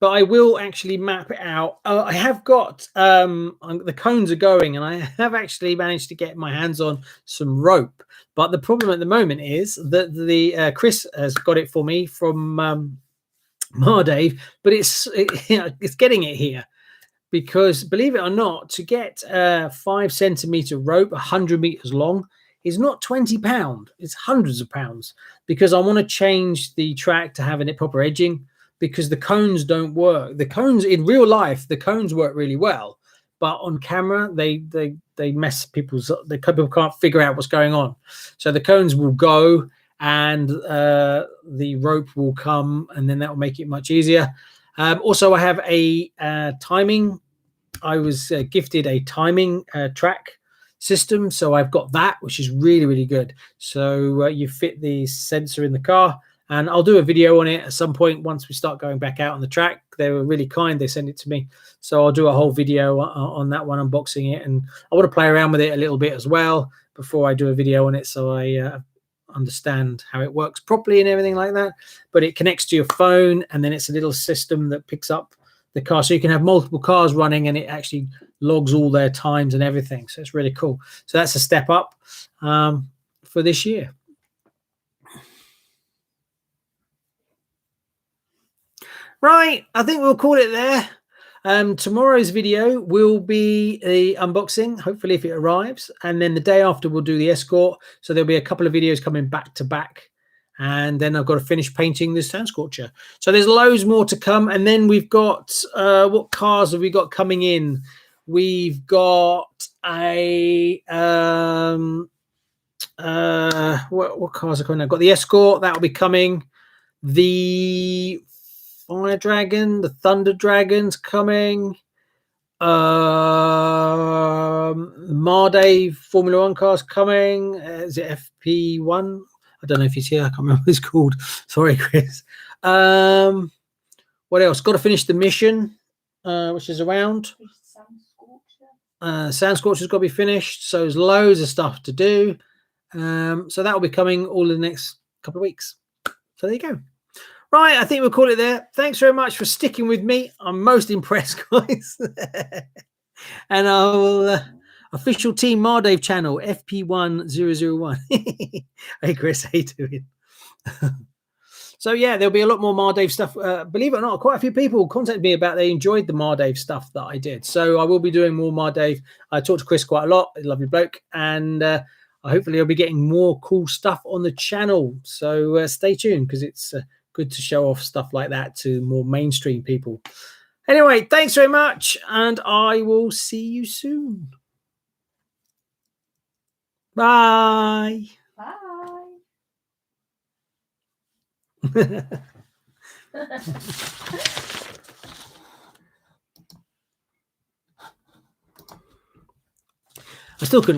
But I will actually map it out. I have got the cones are going, and I have actually managed to get my hands on some rope. But the problem at the moment is that the Chris has got it for me from Mardave, but it's getting it here because, believe it or not, to get 5 centimeter rope, 100 meters long, is not £20. It's hundreds of pounds because I want to change the track to having it proper edging. Because the cones don't work. The cones in real life, the cones work really well, but on camera, they mess people's. The people can't figure out what's going on. So the cones will go, and the rope will come, and then that will make it much easier. Also, I have a timing. I was gifted a timing track system, so I've got that, which is really, really good. So you fit the sensor in the car. And I'll do a video on it at some point once we start going back out on the track. They were really kind. They sent it to me. So I'll do a whole video on that one, unboxing it. And I want to play around with it a little bit as well before I do a video on it so I understand how it works properly and everything like that. But it connects to your phone, and then it's a little system that picks up the car. So you can have multiple cars running, and it actually logs all their times and everything. So it's really cool. So that's a step up for this year. Right, I think we'll call it there. Tomorrow's video will be the unboxing, hopefully if it arrives. And then the day after, we'll do the Escort. So there'll be a couple of videos coming back to back. And then I've got to finish painting this Sand Scorcher. So there's loads more to come. And then we've got, what cars have we got coming in? We've got a, what cars are coming? I've got the Escort, that'll be coming. The Fire Dragon, the Thunder Dragon's coming. Mardave Formula One car's coming. Is it FP1? I don't know if he's here. I can't remember what it's called. Sorry, Chris. What else? Got to finish the mission, which is around. Sand Scorcher's got to be finished. So there's loads of stuff to do. So that will be coming all in the next couple of weeks. So there you go. Right, I think we'll call it there. Thanks very much for sticking with me. I'm most impressed, guys. And I will official Team Mardave channel, FP1001. Hey, Chris, how you doing? So, yeah, there'll be a lot more Mardave stuff. Believe it or not, quite a few people contacted me about they enjoyed the Mardave stuff that I did. So I will be doing more Mardave. I talked to Chris quite a lot. He's a lovely bloke. And hopefully I'll be getting more cool stuff on the channel. So stay tuned because it's good to show off stuff like that to more mainstream people. Anyway, thanks very much, and I will see you soon. Bye. Bye. I still couldn't